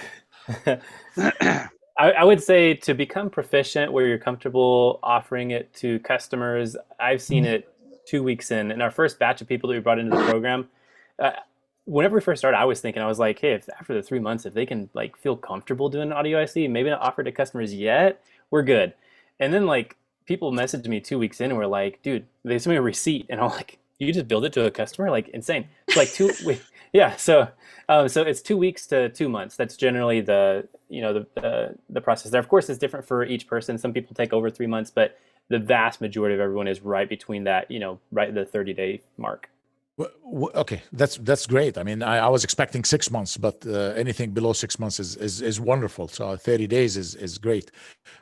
I would say to become proficient where you're comfortable offering it to customers. I've seen it 2 weeks in our first batch of people that we brought into the program. Whenever we first started, I was like, hey, if after the 3 months, if they can like feel comfortable doing audio IC, maybe not offer to customers yet, we're good. And then like people messaged me 2 weeks in and were like, dude, they sent me a receipt. And I'm like, you just build it to a customer? Like insane. It's like yeah. So, so it's 2 weeks to 2 months. That's generally the process there. Of course, it's different for each person. Some people take over 3 months, but the vast majority of everyone is right between that, right the 30-day mark. Okay, that's great. I mean, I was expecting 6 months, but anything below 6 months is wonderful. So 30 days is great.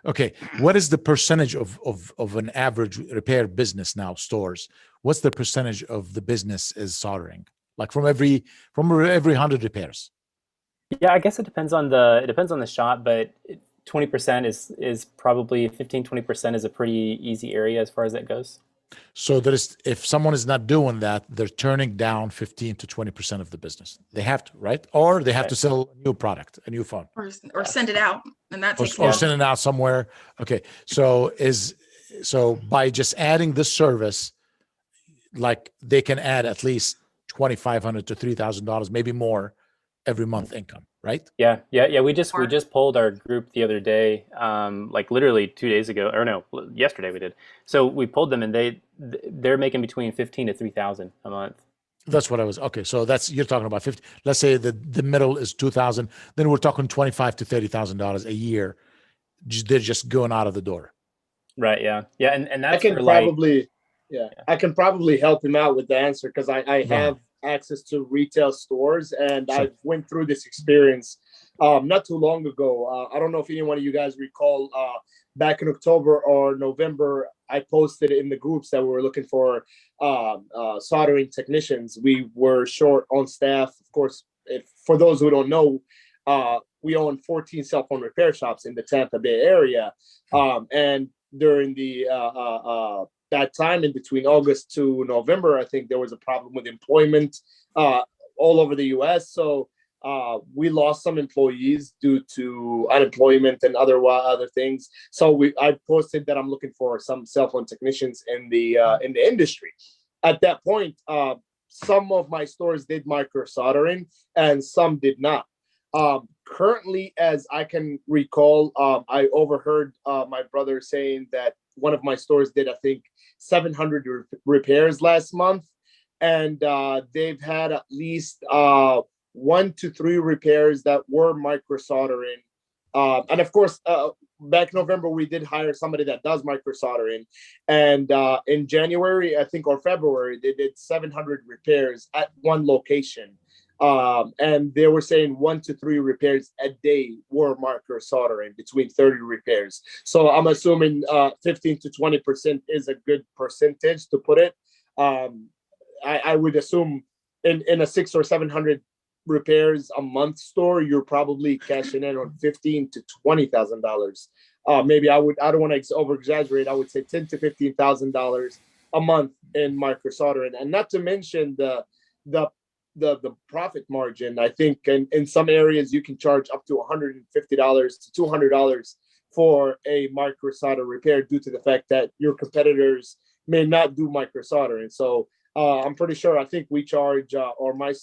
Okay, what is the percentage of an average repair business now, stores? What's the percentage of the business is soldering? Like from every 100 repairs? Yeah, I guess it depends on the shop, but 20% is probably 15-20% is a pretty easy area as far as that goes. So if someone is not doing that, they're turning down 15 to 20% of the business. They have to, right? Or they have to sell a new product, a new phone, or send it out, and that takes or send it out somewhere. Okay, so by just adding this service, like they can add at least $2,500 to $3,000, maybe more, every month income, right? Yeah. We just polled our group the other day, like literally 2 days ago, or no, yesterday we did. So we polled them, and they're making between 15 to 3,000 a month. That's what I was. Okay, so you're talking about 50. Let's say the middle is 2,000. Then we're talking $25,000 to $30,000 a year. They're just going out of the door. Right. Yeah. And that's I can probably help him out with the answer, because I have access to retail stores, and I went through this experience not too long ago. I don't know if any one of you guys recall, back in October or November, I posted in the groups that we were looking for soldering technicians. We were short on staff. Of course, for those who don't know, we own 14 cell phone repair shops in the Tampa Bay area. And during that time in between August to November, I think there was a problem with employment all over the US. So we lost some employees due to unemployment and other things. So I posted that I'm looking for some cell phone technicians in the industry. At that point, some of my stores did micro soldering and some did not. Currently, as I can recall, I overheard my brother saying that one of my stores did, I think, 700 repairs last month, and they've had at least 1 to 3 repairs that were micro soldering. And of course, back in November, we did hire somebody that does micro soldering, and in January, I think, or February, they did 700 repairs at one location. And they were saying 1 to 3 repairs a day were micro soldering, between 30 repairs. So I'm assuming 15 to 20% is a good percentage to put it. I would assume in a 600 or 700 repairs a month store, you're probably cashing in on $15,000 to $20,000. Maybe I don't want to over exaggerate. I would say $10,000 to $15,000 a month in micro soldering, and not to mention the profit margin. I think in some areas you can charge up to $150 to $200 for a micro solder repair, due to the fact that your competitors may not do micro soldering. So I'm pretty sure, I think we charge, or my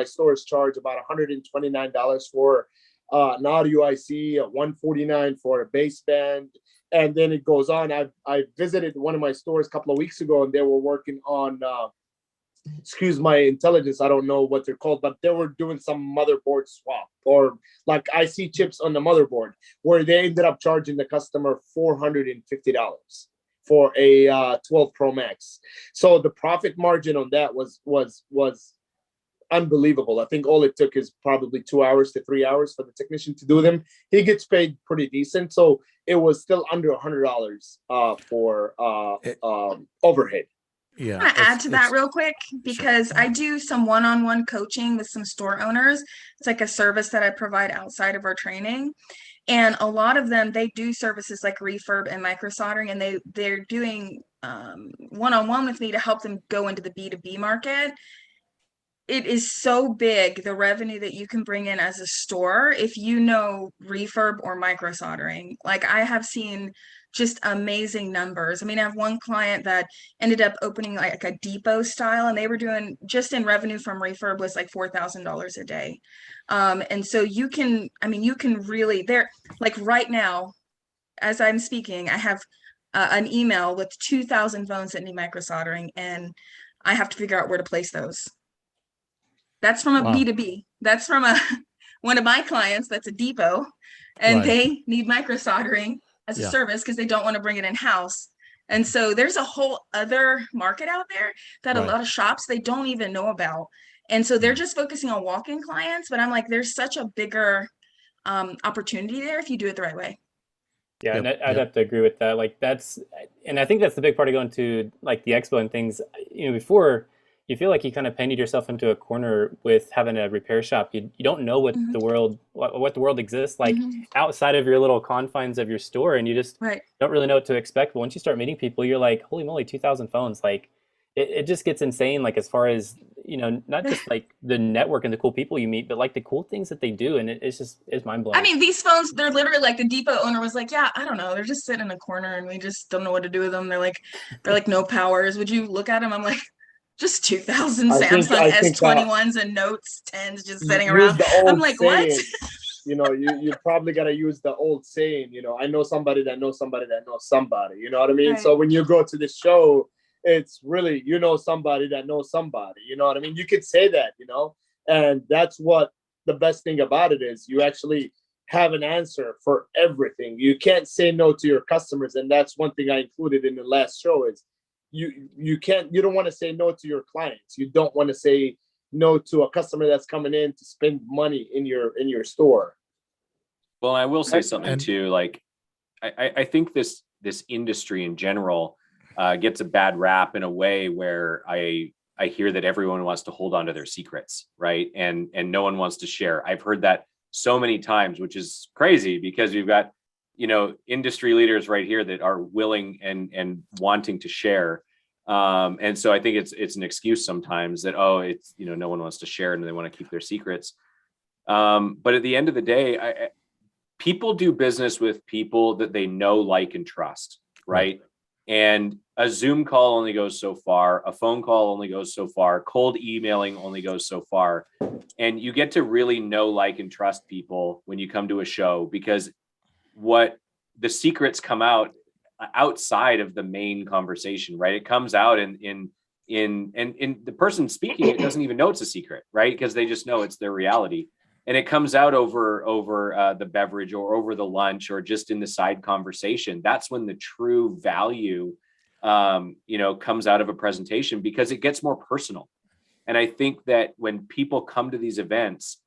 stores charge about $129 for an audio IC, $149 for a baseband, and then it goes on. I visited one of my stores a couple of weeks ago, and they were working on excuse my intelligence, I don't know what they're called, but they were doing some motherboard swap, or like IC chips on the motherboard, where they ended up charging the customer $450 for a 12 Pro Max. So the profit margin on that was unbelievable. I think all it took is probably 2 hours to 3 hours for the technician to do them. He gets paid pretty decent, so it was still under $100 for overhead. I want to add to that real quick, because I do some one-on-one coaching with some store owners. It's like a service that I provide outside of our training. And a lot of them, they do services like refurb and micro soldering, and they're doing one-on-one with me to help them go into the B2B market. It is so big, the revenue that you can bring in as a store, if you know refurb or micro soldering. Like, I have seen just amazing numbers. I mean, I have one client that ended up opening like a depot style, and they were doing, just in revenue from refurb, was like $4,000 a day. And so you can really, like right now, as I'm speaking, I have an email with 2,000 phones that need micro soldering, and I have to figure out where to place those. That's from a Wow. B2B. That's from a one of my clients that's a depot, and Right. they need micro soldering as a Yeah. service because they don't want to bring it in house. And so there's a whole other market out there that a Right. lot of shops they don't even know about. And so they're just focusing on walk-in clients, but I'm like, there's such a bigger opportunity there if you do it the right way. Yeah, Yep, and I'd yep. have to agree with that. Like that's, and I think that's the big part of going to like the expo and things. You know, before you feel like you kind of painted yourself into a corner with having a repair shop. You don't know what Mhm. the world what the world exists like Mhm. outside of your little confines of your store, and you just Right. don't really know what to expect. But once you start meeting people, you're like, holy moly, 2,000 phones! Like it just gets insane. Like as far as you know, not just like the network and the cool people you meet, but like the cool things that they do, and it's mind blowing. I mean, these phones, they're literally like the depot owner was like, yeah, I don't know. They're just sitting in a corner and we just don't know what to do with them. They're like no powers. Would you look at them? I'm like, just 2,000 Samsung I think S21s and Notes 10s just sitting use around. the I'm old like, what? saying. You know, you probably got to use the old saying, you know, I know somebody that knows somebody that knows somebody, you know what I mean? Right. So when you go to the show, it's really, you know, somebody that knows somebody, you know what I mean? You could say that, you know, and that's what the best thing about it is. You actually have an answer for everything. You can't say no to your customers. And that's one thing I included in the last show is you don't want to say no to your clients. You don't want to say no to a customer that's coming in to spend money in your store. Well, I will say something And- too. Like, I think this industry in general gets a bad rap in a way where I hear that everyone wants to hold on to their secrets, right? And no one wants to share. I've heard that so many times, which is crazy because we've got, you know, industry leaders right here that are willing and wanting to share. And so I think it's an excuse sometimes that, oh, it's, you know, no one wants to share and they want to keep their secrets. But at the end of the day, people do business with people that they know, like, and trust, right? And a Zoom call only goes so far. A phone call only goes so far. Cold emailing only goes so far. And you get to really know, like, and trust people when you come to a show, because what the secrets come out outside of the main conversation, right? It comes out in the person speaking, it doesn't even know it's a secret, right? Because they just know it's their reality. And it comes out over the beverage or over the lunch or just in the side conversation. That's when the true value, comes out of a presentation, because it gets more personal. And I think that when people come to these events,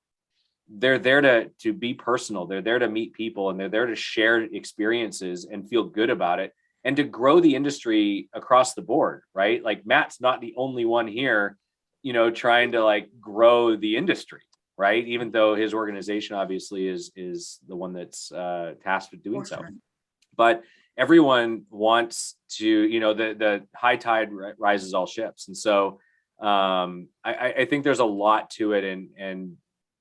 they're there to be personal. They're there to meet people, and they're there to share experiences and feel good about it, and to grow the industry across the board, right? Like, Matt's not the only one here, you know, trying to like grow the industry, right? Even though his organization obviously is the one that's tasked with doing so. Sure. But everyone wants to, you know, the high tide rises all ships. And so I think there's a lot to it, and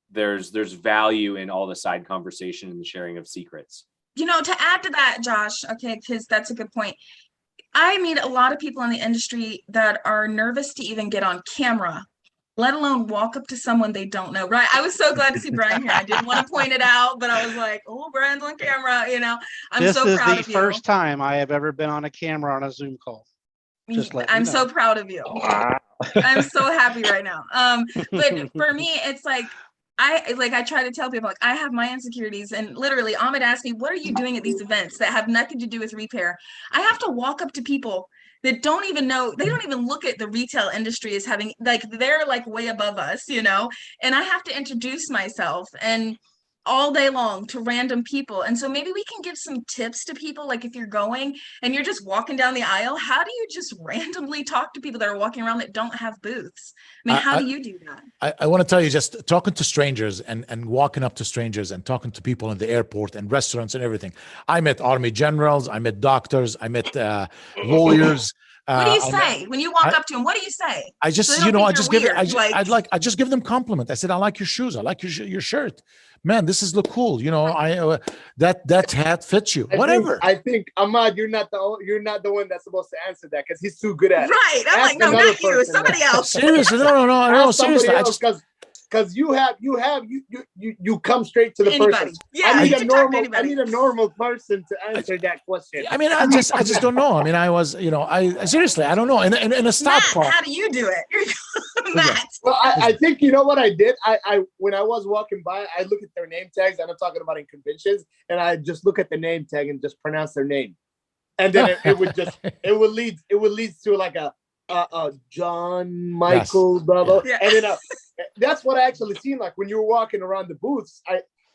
there's value in all the side conversation and the sharing of secrets. You know, to add to that, Josh, okay, because that's a good point. I meet a lot of people in the industry that are nervous to even get on camera, let alone walk up to someone they don't know, right? I was so glad to see Brian here. I didn't want to point it out, but I was like, oh, Brian's on camera, you know. I'm so proud of you. This is the first time I have ever been on a camera on a Zoom call. I'm so proud of you. Wow. I'm so happy right now. But for me, it's like, I try to tell people, like, I have my insecurities, and literally Ahmed asked me, what are you doing at these events that have nothing to do with repair? I have to walk up to people that don't even know, they don't even look at the retail industry as having, like, they're like way above us, you know, and I have to introduce myself and all day long to random people. And so maybe we can give some tips to people, like if you're going and you're just walking down the aisle, how do you just randomly talk to people that are walking around that don't have booths? I mean, how do you do that? I want to tell you, just talking to strangers and walking up to strangers and talking to people in the airport and restaurants and everything. I met Army generals, I met doctors, I met lawyers. What do you say when you walk up to them? What do you say? I just, So I just give them compliment. I said, I like your shoes. I like your shirt. Man, this is look cool. You know, that hat fits you. Whatever. I think Ahmad, you're not the one that's supposed to answer that, because he's too good at it. Right. I'm like, no, not you. Somebody else. Seriously, no. Seriously, because you come straight to the Anybody. person. Yeah, I need you a can talk to normal. I anybody. need a normal person to answer that question. I mean, I just don't know. I mean, I seriously, I don't know. In a stop Matt, call. how do you do it? Matt. Well, I think you know what I did. I when I was walking by, I look at their name tags. And I'm talking about in conventions, and I just look at the name tag and just pronounce their name, and then it would lead to like a John Michael blah blah, Yeah. and then that's what I actually seen. Like when you were walking around the booths,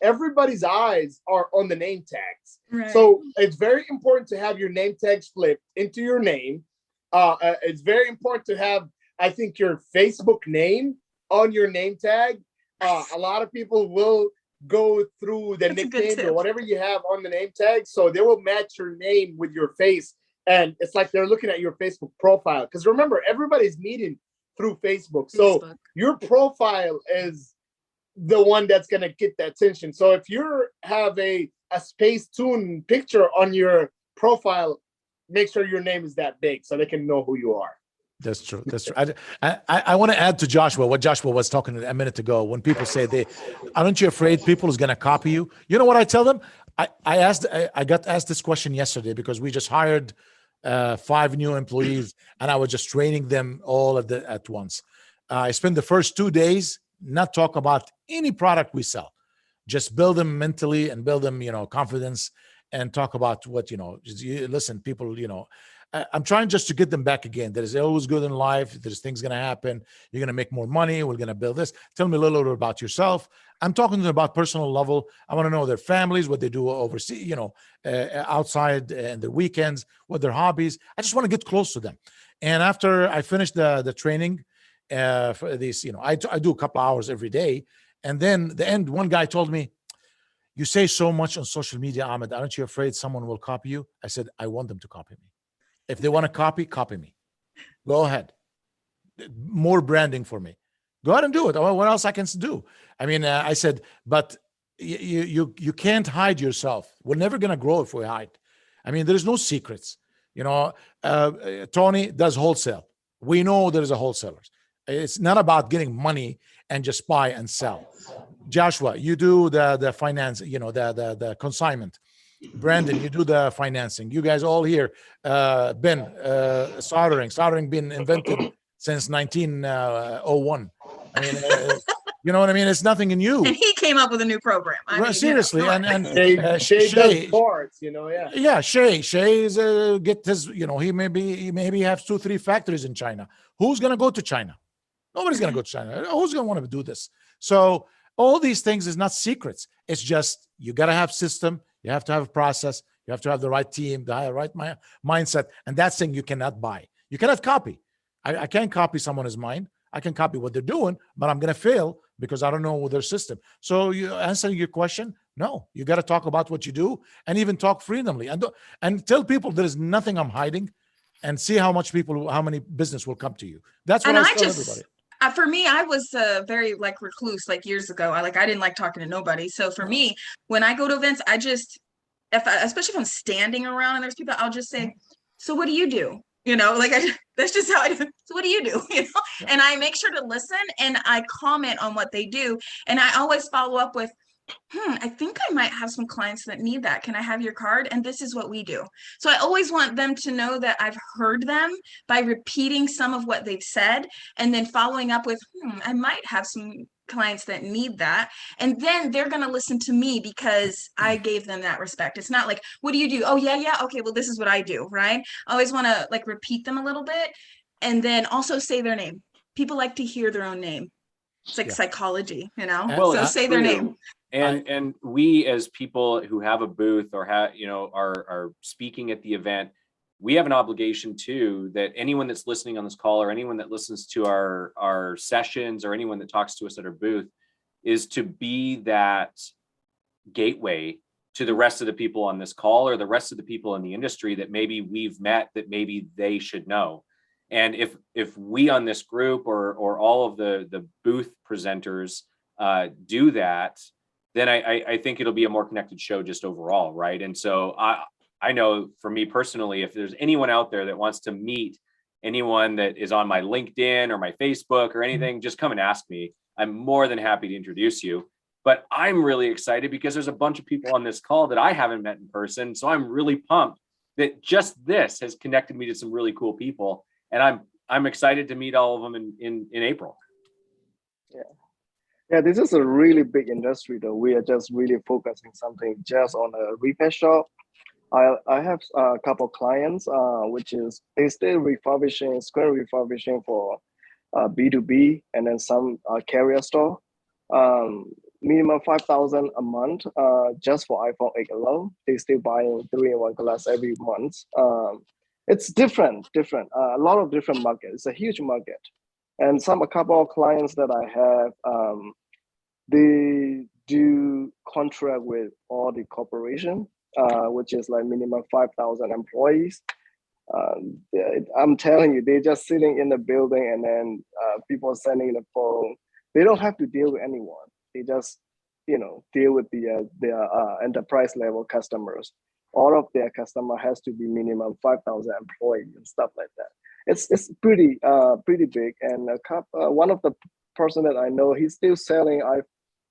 everybody's eyes are on the name tags. Right. So it's very important to have your name tags flipped into your name. It's very important to have, I think, your Facebook name on your name tag. A lot of people will go through the nicknames or whatever you have on the name tag, so they will match your name with your face, and it's like they're looking at your Facebook profile. Because remember, everybody's meeting through Facebook, so your profile is the one that's gonna get the attention. So if you have a Space Tune picture on your profile, make sure your name is that big so they can know who you are. That's true. That's true. I want to add to Joshua what Joshua was talking a minute ago. When people say aren't you afraid people is going to copy you? You know what I tell them? I got asked this question yesterday because we just hired 5 new employees and I was just training them all at once. I spent the first 2 days not talk about any product we sell, just build them mentally and build them, confidence, and talk about what, listen, people, I'm trying just to get them back again. There is always good in life. There's things going to happen. You're going to make more money. We're going to build this. Tell me a little bit about yourself. I'm talking to them about personal level. I want to know their families, what they do overseas, outside and their weekends, what their hobbies. I just want to get close to them. And after I finished the training for these, I do a couple hours every day. And then the end, one guy told me, you say so much on social media, Ahmed. Aren't you afraid someone will copy you? I said, I want them to copy me. If they want to copy me. Go ahead. More branding for me. Go ahead and do it. What else I can do? I mean, I said, but you can't hide yourself. We're never going to grow if we hide. I mean, there's no secrets. Tony does wholesale. We know there's a wholesalers. It's not about getting money and just buy and sell. Joshua, you do the finance, the consignment. Brandon, you do the financing. You guys all here. Ben, soldering been invented since 1901. I mean, you know what I mean? It's nothing in you. And he came up with a new program. I mean, seriously, Shay does parts, yeah. Yeah, Shay is get his. He maybe has 2-3 factories in China. Who's gonna go to China? Nobody's gonna go to China. Who's gonna want to do this? So all these things is not secrets. It's just you gotta have system. You have to have a process. You have to have the right team, the right mindset. And that's thing you cannot buy. You cannot copy. I can't copy someone's mind. I can copy what they're doing, but I'm going to fail because I don't know their system. So you answering your question, no, you got to talk about what you do and even talk freely and tell people there is nothing I'm hiding, and see how many business will come to you. That's what I tell everybody. For me, I was very recluse years ago. I didn't like talking to nobody. So for me, when I go to events, especially if I'm standing around and there's people, I'll just say, so what do you do? That's just how I do. So what do you do? And I make sure to listen and I comment on what they do. And I always follow up with, I think I might have some clients that need that. Can I have your card? And this is what we do. So I always want them to know that I've heard them by repeating some of what they've said and then following up with, I might have some clients that need that. And then they're going to listen to me because I gave them that respect. It's not like, what do you do? Oh, yeah. Okay, well, this is what I do, right? I always want to repeat them a little bit and then also say their name. People like to hear their own name. It's like psychology, Well, so say their name. And we, as people who have a booth or are speaking at the event, we have an obligation too, that anyone that's listening on this call or anyone that listens to our sessions or anyone that talks to us at our booth is to be that gateway to the rest of the people on this call or the rest of the people in the industry that maybe we've met that maybe they should know. And if we on this group or all of the booth presenters do that, then I think it'll be a more connected show just overall, right? And so I know for me personally, if there's anyone out there that wants to meet anyone that is on my LinkedIn or my Facebook or anything, just come and ask me. I'm more than happy to introduce you. But I'm really excited because there's a bunch of people on this call that I haven't met in person. So I'm really pumped that just this has connected me to some really cool people. And I'm excited to meet all of them in April. Yeah, this is a really big industry though. We are just really focusing something just on a repair shop. I have a couple clients, which is they still refurbishing, screen refurbishing for B2B, and then some carrier store. Minimum 5,000 a month, just for iPhone 8 alone. They still buying 3-in-1 glass every month. It's different. A lot of different market. It's a huge market, and a couple of clients that I have, they do contract with all the corporation, which is like minimum 5,000 employees. I'm telling you, they're just sitting in the building, and then people sending the phone. They don't have to deal with anyone. They just, deal with their enterprise level customers. All of their customer has to be minimum 5,000 employees and stuff like that. It's pretty big. And one of the person that I know, he's still selling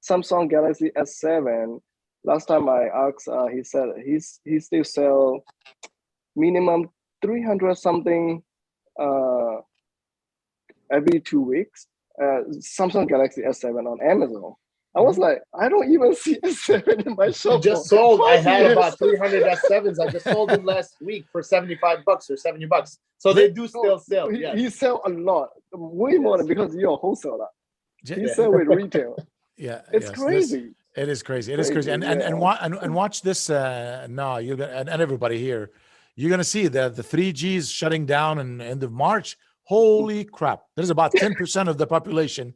Samsung Galaxy S7. Last time I asked, he said he still sell minimum 300 something every 2 weeks. Samsung Galaxy S7 on Amazon. I was like, I don't even see S7 in my shop. Just sold. I had about 300 S7s. I just sold them last week for $75 or $70. So they do still sell. He sell a lot, way more than, because you're a wholesaler. He sell with retail. Yeah, it's crazy. It is crazy. It is crazy. And watch this now. You and everybody here, you're gonna see that the 3G is shutting down in end of March. Holy crap! There's about 10% of the population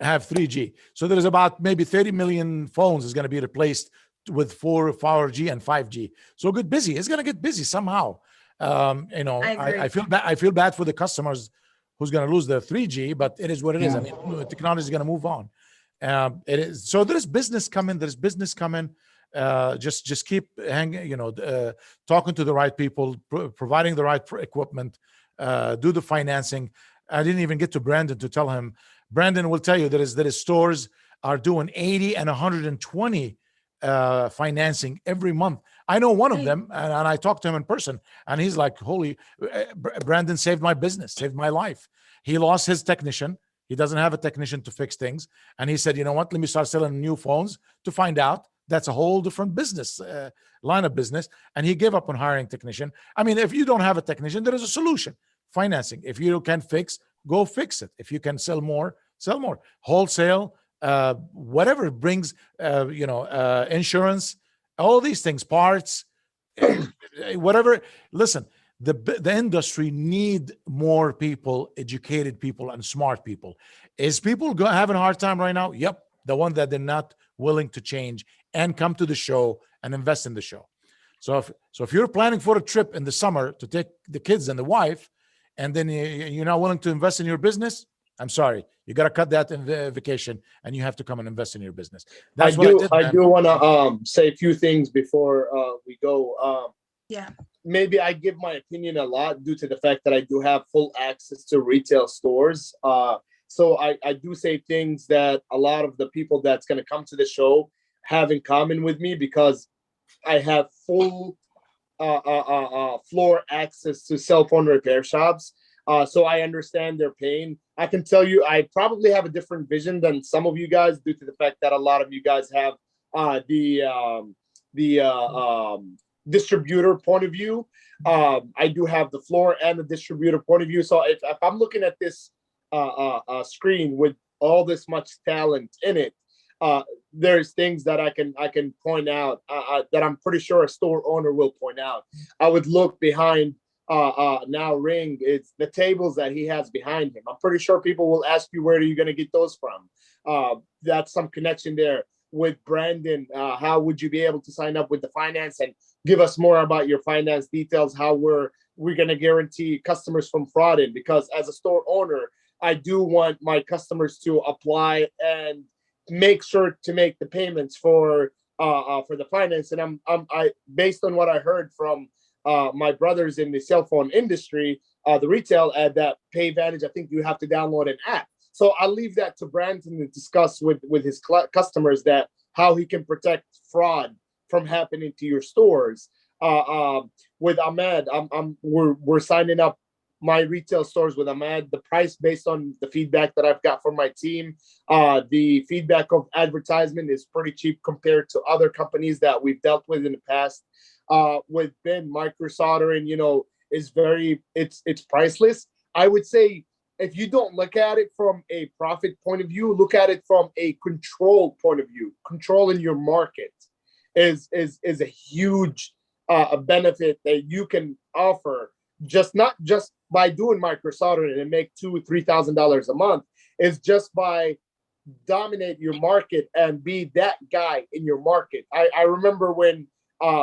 have 3G. So there's about maybe 30 million phones is going to be replaced with 4G and 5G. So get busy. It's going to get busy somehow. I feel bad for the customers who's going to lose their 3G, but it is what it is. I mean, technology is going to move on. It is. So there's business coming. Just keep hanging, talking to the right people, providing the right equipment, do the financing. I didn't even get to Brandon to tell him. Brandon will tell you that is stores are doing 80 and 120 financing every month. I know one of them, and I talked to him in person, and he's like, holy, Brandon saved my business, saved my life. He lost his technician. He doesn't have a technician to fix things. And he said, you know what, let me start selling new phones to find out. That's a whole different business, line of business. And he gave up on hiring technician. I mean, if you don't have a technician, there is a solution. Financing. If you can fix, go fix it. If you can sell more, sell more. Wholesale, whatever brings, insurance, all these things, parts, whatever. Listen, the industry need more people, educated people, and smart people. Is people having a hard time right now? Yep. The one that they're not willing to change and come to the show and invest in the show. So if you're planning for a trip in the summer to take the kids and the wife, and then you're not willing to invest in your business, I'm sorry, you got to cut that vacation, and you have to come and invest in your business. That's I do want to say a few things before we go. Maybe I give my opinion a lot due to the fact that I do have full access to retail stores. So I do say things that a lot of the people that's going to come to the show have in common with me, because I have full floor access to cell phone repair shops. So I understand their pain. I can tell you, I probably have a different vision than some of you guys, due to the fact that a lot of you guys have the distributor point of view. I do have the floor and the distributor point of view. So if I'm looking at this screen with all this much talent in it, there's things that I can point out that I'm pretty sure a store owner will point out. I would look behind now Ring. It's the tables that he has behind him. I'm pretty sure people will ask you, where are you going to get those from? That's some connection there. With Brandon, how would you be able to sign up with the finance, and give us more about your finance details? How we're going to guarantee customers from fraud in? Because as a store owner, I do want my customers to apply and make sure to make the payments for the finance. And I based on what I heard from my brothers in the cell phone industry, the retail ad, that PayVantage, I think you have to download an app. So I'll leave that to Brandon to discuss with his customers that how he can protect fraud from happening to your stores. With Ahmed, we're signing up my retail stores with Ahmed. The price based on the feedback that I've got from my team, the feedback of advertisement is pretty cheap compared to other companies that we've dealt with in the past. With Ben, micro soldering, is it's priceless. I would say if you don't look at it from a profit point of view, look at it from a control point of view. Controlling your market is a huge benefit that you can offer, not just by doing micro soldering and make $2,000-$3,000 a month. Is just by dominate your market and be that guy in your market. I remember when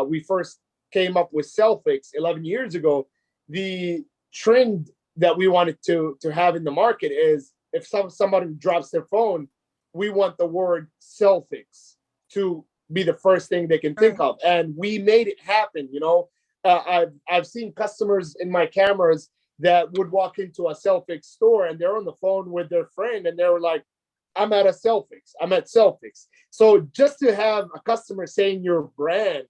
we first came up with CellFix 11 years ago, the trend that we wanted to have in the market is if somebody drops their phone, we want the word CellFix to be the first thing they can think of, and we made it happen. I've seen customers in my cameras that would walk into a CellFix store and they're on the phone with their friend and they were like, I'm at CellFix. So just to have a customer saying your brand,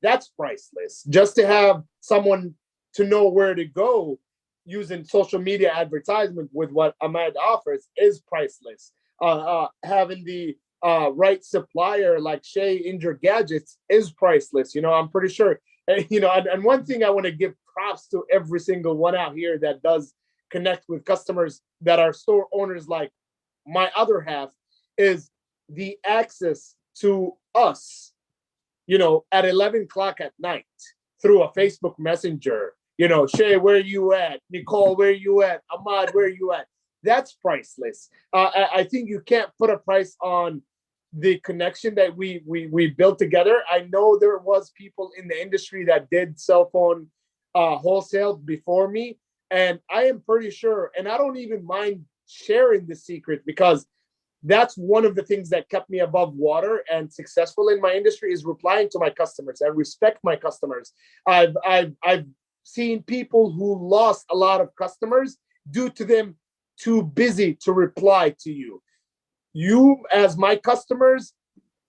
that's priceless. Just to have someone to know where to go using social media advertisement with what Ahmed offers is priceless. Having the right supplier like Shay in your gadgets is priceless. I'm pretty sure. And one thing I want to give props to every single one out here that does connect with customers that are store owners like my other half is the access to us, at 11 o'clock at night through a Facebook Messenger. Shay, where you at? Nicole, where you at? Ahmad, where you at? That's priceless. I think you can't put a price on the connection that we built together. I know there was people in the industry that did cell phone wholesale before me, and I am pretty sure, and I don't even mind sharing the secret because that's one of the things that kept me above water and successful in my industry is replying to my customers. I respect my customers. I've seen people who lost a lot of customers due to them too busy to reply to you. You, as my customers,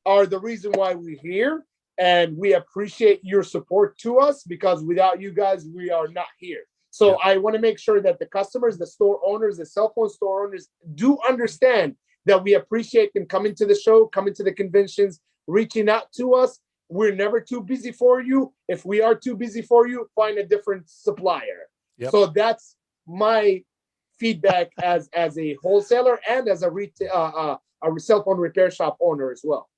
are the reason why we're here, and we appreciate your support to us because without you guys, we are not here. So I want to make sure that the customers, the store owners, the cell phone store owners do understand that we appreciate them coming to the show, coming to the conventions, reaching out to us. We're never too busy for you. If we are too busy for you, find a different supplier. Yep. So that's my feedback as a wholesaler and as a retail a cell phone repair shop owner as well.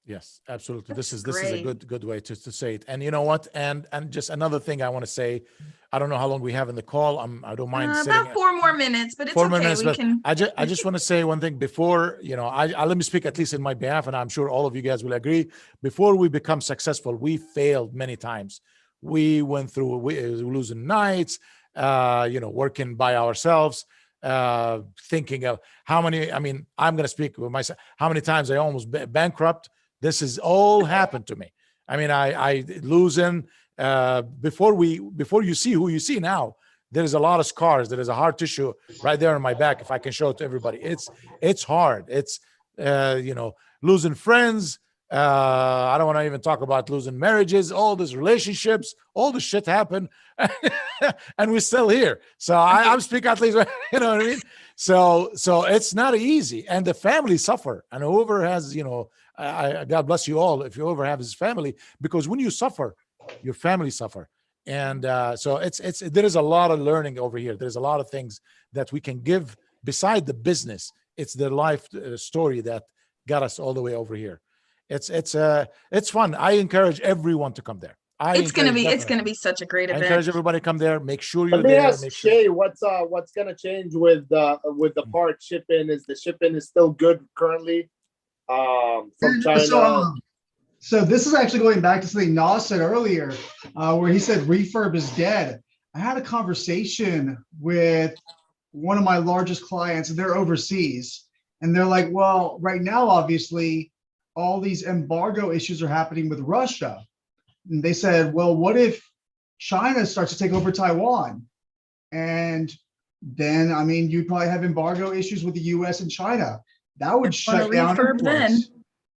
Yes, absolutely. This is great. a good way to say it. And you know what? And just another thing I want to say, I don't know how long we have in the call. I don't mind sitting About 4 more minutes, but it's 4 okay. minutes, We but can. I just want to say one thing before, I let me speak at least in my behalf, and I'm sure all of you guys will agree. Before we become successful, we failed many times. We went through losing nights, working by ourselves, thinking of how many, I'm going to speak with myself, how many times I almost bankrupt. This has all happened to me. I losing, before you see who you see now, there is a lot of scars. There is a hard tissue right there on my back. If I can show it to everybody, it's hard. It's, losing friends. I don't want to even talk about losing marriages, all these relationships, all this shit happened and we're still here. So I'm speaking at least, you know what I mean? So it's not easy, and the family suffer, and whoever has, God bless you all, if whoever has his family, because when you suffer, your family suffer. And so there is a lot of learning over here. There's a lot of things that we can give beside the business. It's the life story that got us all the way over here. It's fun. I encourage everyone to come there. It's gonna be such a great I event. encourage everybody to come there. Make sure you're Let me there. ask Shay, what's gonna change with the part shipping? Is the shipping still good currently from China? So this is actually going back to something Nas said earlier, where he said refurb is dead. I had a conversation with one of my largest clients, and they're overseas, and they're like, well, right now, obviously, all these embargo issues are happening with Russia. And they said, well, what if China starts to take over Taiwan? And then I mean, you'd probably have embargo issues with the US and China. That would Wanna shut down refurb then. imports.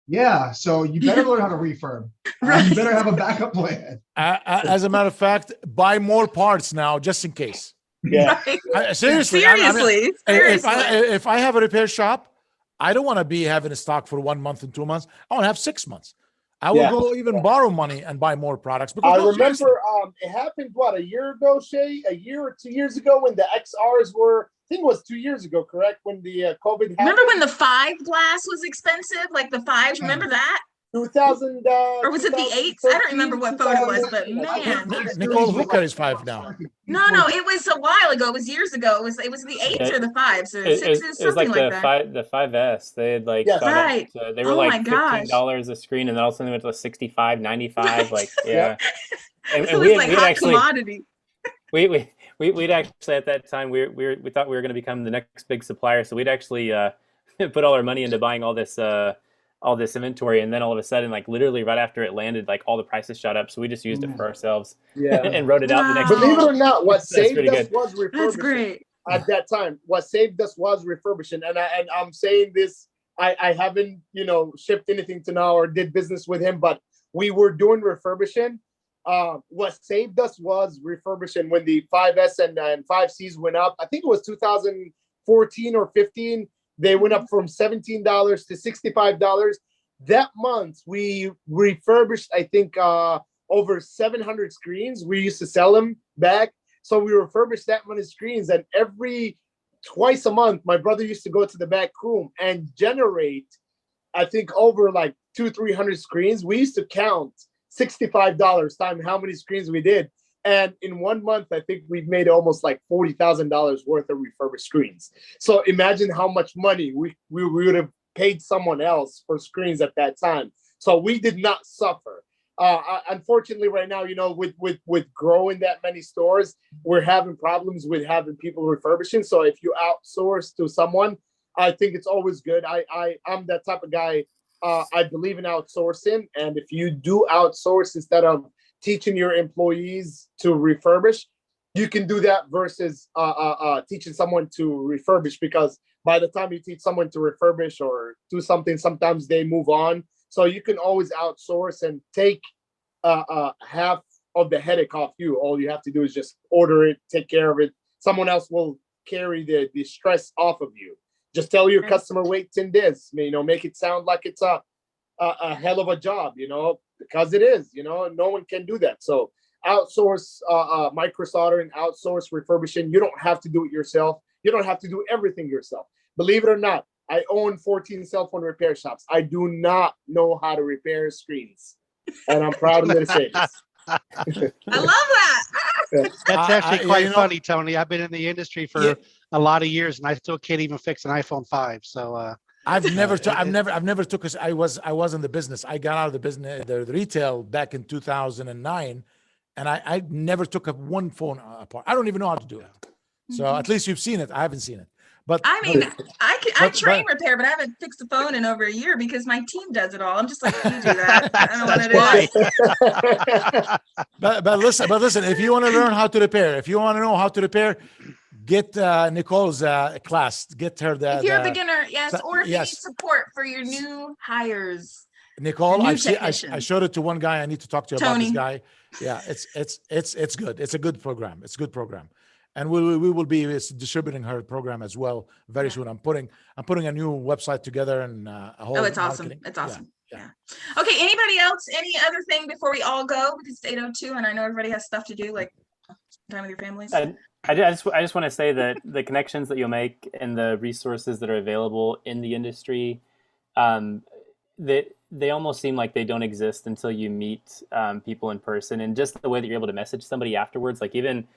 Yeah, so you better learn how to refurb. Right. You better have a backup plan. As a matter of fact, buy more parts now, just in case. Yeah. Right. Seriously, Seriously. if I have a repair shop, I don't want to be having a stock for 1 month and 2 months. I want to have 6 months. I will Yeah. go even borrow money and buy more products. Because I no, seriously. remember it happened a year ago, Shay, a year or 2 years ago when the XRs were, I think it was 2 years ago, correct? When the COVID happened. Remember when the 5 glass was expensive? Like the 5s, remember that? 2000 Or was it the 8s? I don't remember what phone it was, but 2013, man. Nicole, who carries 5 now? No, it was a while ago. It was years ago. It was the 8s or the 5s or 6s, It was something like that. the 5S. They had like Yes. shot up Right. to- they were Oh my like gosh. $15 a screen, and then all of a sudden they went to 65, 95. Like Yeah. and It was we like had hot actually commodity. we'd actually at that time we thought we were going to become the next big supplier, so we'd actually put all our money into buying all this inventory, and then all of a sudden, like literally right after it landed, like all the prices shot up, so we just used it for ourselves. Yeah. And wrote it out the next Wow. Believe it day. or not, what That's saved pretty us good. was That's refurbishing. great. At that time, what saved us was refurbishing. And I'm saying this, I haven't, shipped anything to now or did business with him, but we were doing refurbishing. What saved us was refurbishing when the 5S and 5Cs went up. I think it was 2014 or 15. They went up from $17 to $65. That month, we refurbished, I think, over 700 screens. We used to sell them back. So we refurbished that many screens. And twice a month, my brother used to go to the back room and generate, I think, over like 200-300 screens. We used to count $65 times how many screens we did. And in 1 month, I think we've made almost like $40,000 worth of refurbished screens. So imagine how much money we would have paid someone else for screens at that time. So we did not suffer. Unfortunately, right now, with growing that many stores, we're having problems with having people refurbishing. So if you outsource to someone, I think it's always good. I'm that type of guy. I believe in outsourcing, and if you do outsource instead of teaching your employees to refurbish, you can do that versus teaching someone to refurbish, because by the time you teach someone to refurbish or do something, sometimes they move on. So you can always outsource and take half of the headache off you. All you have to do is just order it, take care of it. Someone else will carry the stress off of you. Just tell your customer, wait 10 days. Make it sound like it's a hell of a job, because it is. No one can do that. So outsource micro soldering, outsource refurbishing. You don't have to do it yourself. You don't have to do everything yourself. Believe it or not, I own 14 cell phone repair shops. I do not know how to repair screens, and I'm proud to say this. I love that. That's actually quite you know- funny, Tony. I've been in the industry for a lot of years, and I still can't even fix an iPhone 5. So I've never took us. I was in the business. I got out of the business, the retail, back in 2009, and I never took one phone apart. I don't even know how to do it. So at least you've seen it. I haven't seen it. But I mean, I train but- repair, but I haven't fixed a phone in over a year because my team does it all. I'm just like, you do that. I don't want to do it. but listen, if you want to learn how to repair, if you want to know how to repair, get Nicole's class. Get her If you're a beginner, yes, or if you need yes. support for your new hires. Nicole, New I technician. showed it to one guy. I need to talk to you about this Tony. guy. Yeah, it's good. It's a good program. It's a good program, and we will be distributing her program as well very soon. I'm putting a new website together and a whole. Oh, it's awesome. marketing. It's awesome. Yeah. Okay. Anybody else? Any other thing before we all go? Because it's 8:02 and I know everybody has stuff to do, like time with your families. I just want to say that the connections that you'll make and the resources that are available in the industry, they almost seem like they don't exist until you meet people in person, and just the way that you're able to message somebody afterwards, like even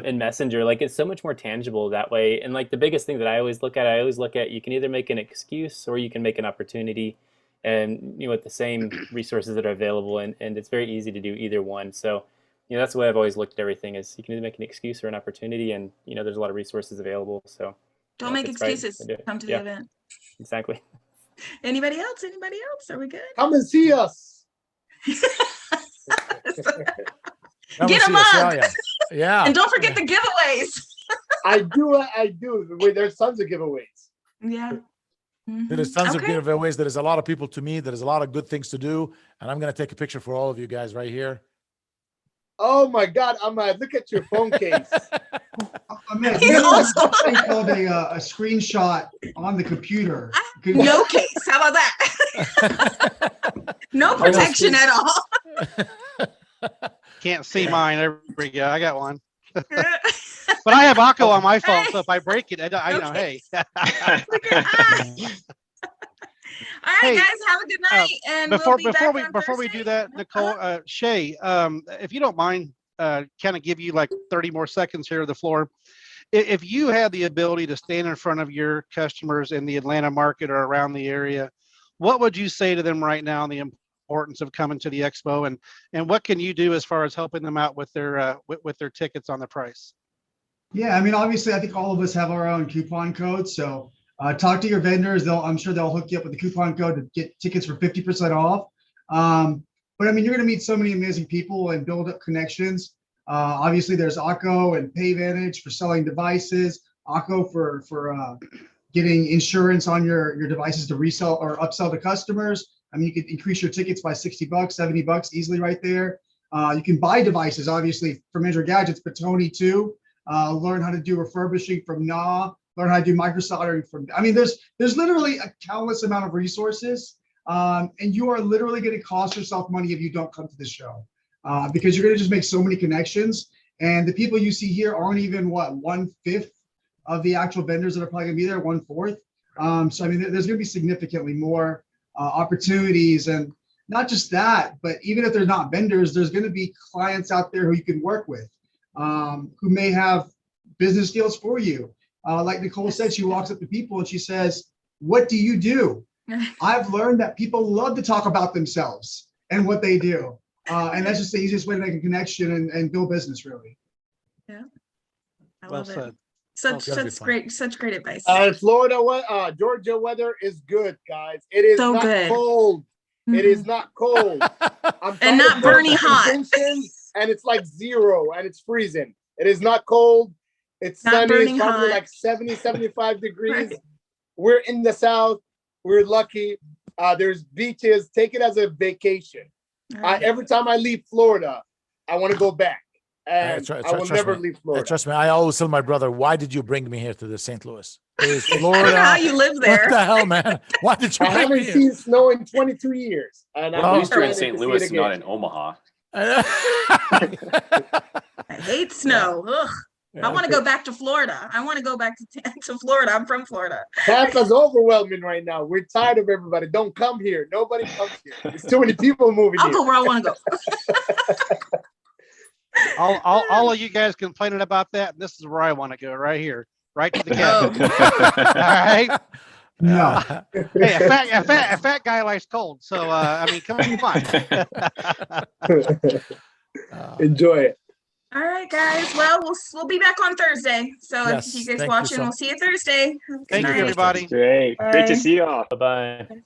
in Messenger, like it's so much more tangible that way. And like the biggest thing that I always look at, you can either make an excuse or you can make an opportunity, and with the same resources that are available, and it's very easy to do either one. So that's the way I've always looked at everything, is you can either make an excuse or an opportunity, and there's a lot of resources available. So Don't make excuses. Come to the event. Exactly. Anybody else? Are we good? Come and see us. Come Get and them see us. up. Yeah. And don't forget the giveaways. I do. Wait, there's tons of giveaways. Yeah. There's tons of Okay. giveaways. There's a lot of people to meet. There's a lot of good things to do. And I'm going to take a picture for all of you guys right here. Oh my God, Ahmad, look at your phone case. I mean, He's you also- have something called a screenshot on the computer. Could- No case. How about that? No protection at all. Can't see mine. There we go. I got one. But I have Akko on my phone, so if I break it, I know, hey. Look at us. All right, Hey, guys, have a good night, and before we'll be back on before we do Thursday. that, Nicole, Shay, if you don't mind, kind of give you like 30 more seconds here of the floor. If you had the ability to stand in front of your customers in the Atlanta market or around the area, what would you say to them right now on the importance of coming to the expo, and what can you do as far as helping them out with their tickets on the price? Yeah, I mean, obviously, I think all of us have our own coupon codes. So talk to your vendors. I'm sure they'll hook you up with a coupon code to get tickets for 50% off. But I mean, you're going to meet so many amazing people and build up connections. Obviously, there's Akko and PayVantage for selling devices. Akko for getting insurance on your devices to resell or upsell to customers. I mean, you could increase your tickets by $60, $70 easily right there. You can buy devices, obviously, from Gadgets, but Tony too. Learn how to do refurbishing from NA, learn how to do micro soldering from, I mean, there's literally a countless amount of resources. And you are literally going to cost yourself money if you don't come to the show, because you're going to just make so many connections. And the people you see here aren't even 1/5 of the actual vendors that are probably going to be there, 1/4. So, I mean, there's going to be significantly more opportunities. And not just that, but even if they're not vendors, there's going to be clients out there who you can work with, who may have business deals for you. Like Nicole said, she walks up to people and she says, "What do you do?" I've learned that people love to talk about themselves and what they do. And that's just the easiest way to make a connection and build business, really. Yeah, I Well love it. said. Such great advice. Georgia weather is good, guys. It is So not good. cold. It is not cold. I'm And trying not to build Bernie hot. conventions, and it's like 0 and it's freezing. It is not cold. It's Not sunny. burning It's probably hot. like 70, 75 degrees. Right. We're in the South. We're lucky. There's beaches. Take it as a vacation. Every time I leave Florida, I want to go back. And I will never leave Florida. Trust me, I always tell my brother, why did you bring me here to the St. Louis? It is I Florida. don't know how you live there. What the hell, man? Why did you I bring me haven't here? seen snow in 22 years. And Well, At I'm least you're in excited St. to see Louis, it not again. in Omaha. I hate snow. Ugh. I want to go back to Florida. I want to go back to Florida. I'm from Florida. Tampa's overwhelming right now. We're tired of everybody. Don't come here. Nobody comes here. There's too many people moving I'll here. go where I want to go. All of you guys complaining about that, and this is where I want to go, right here, right to the Oh. cabin. All right. No. Hey, a fat guy likes cold, so I mean, come on. Enjoy it. All right, guys. Well, we'll be back on Thursday. So Yes, if you guys thank you watching, so we'll see you Thursday. Have a good Thank you, night. everybody. Great. Great to Bye. see you all. Bye bye. Bye.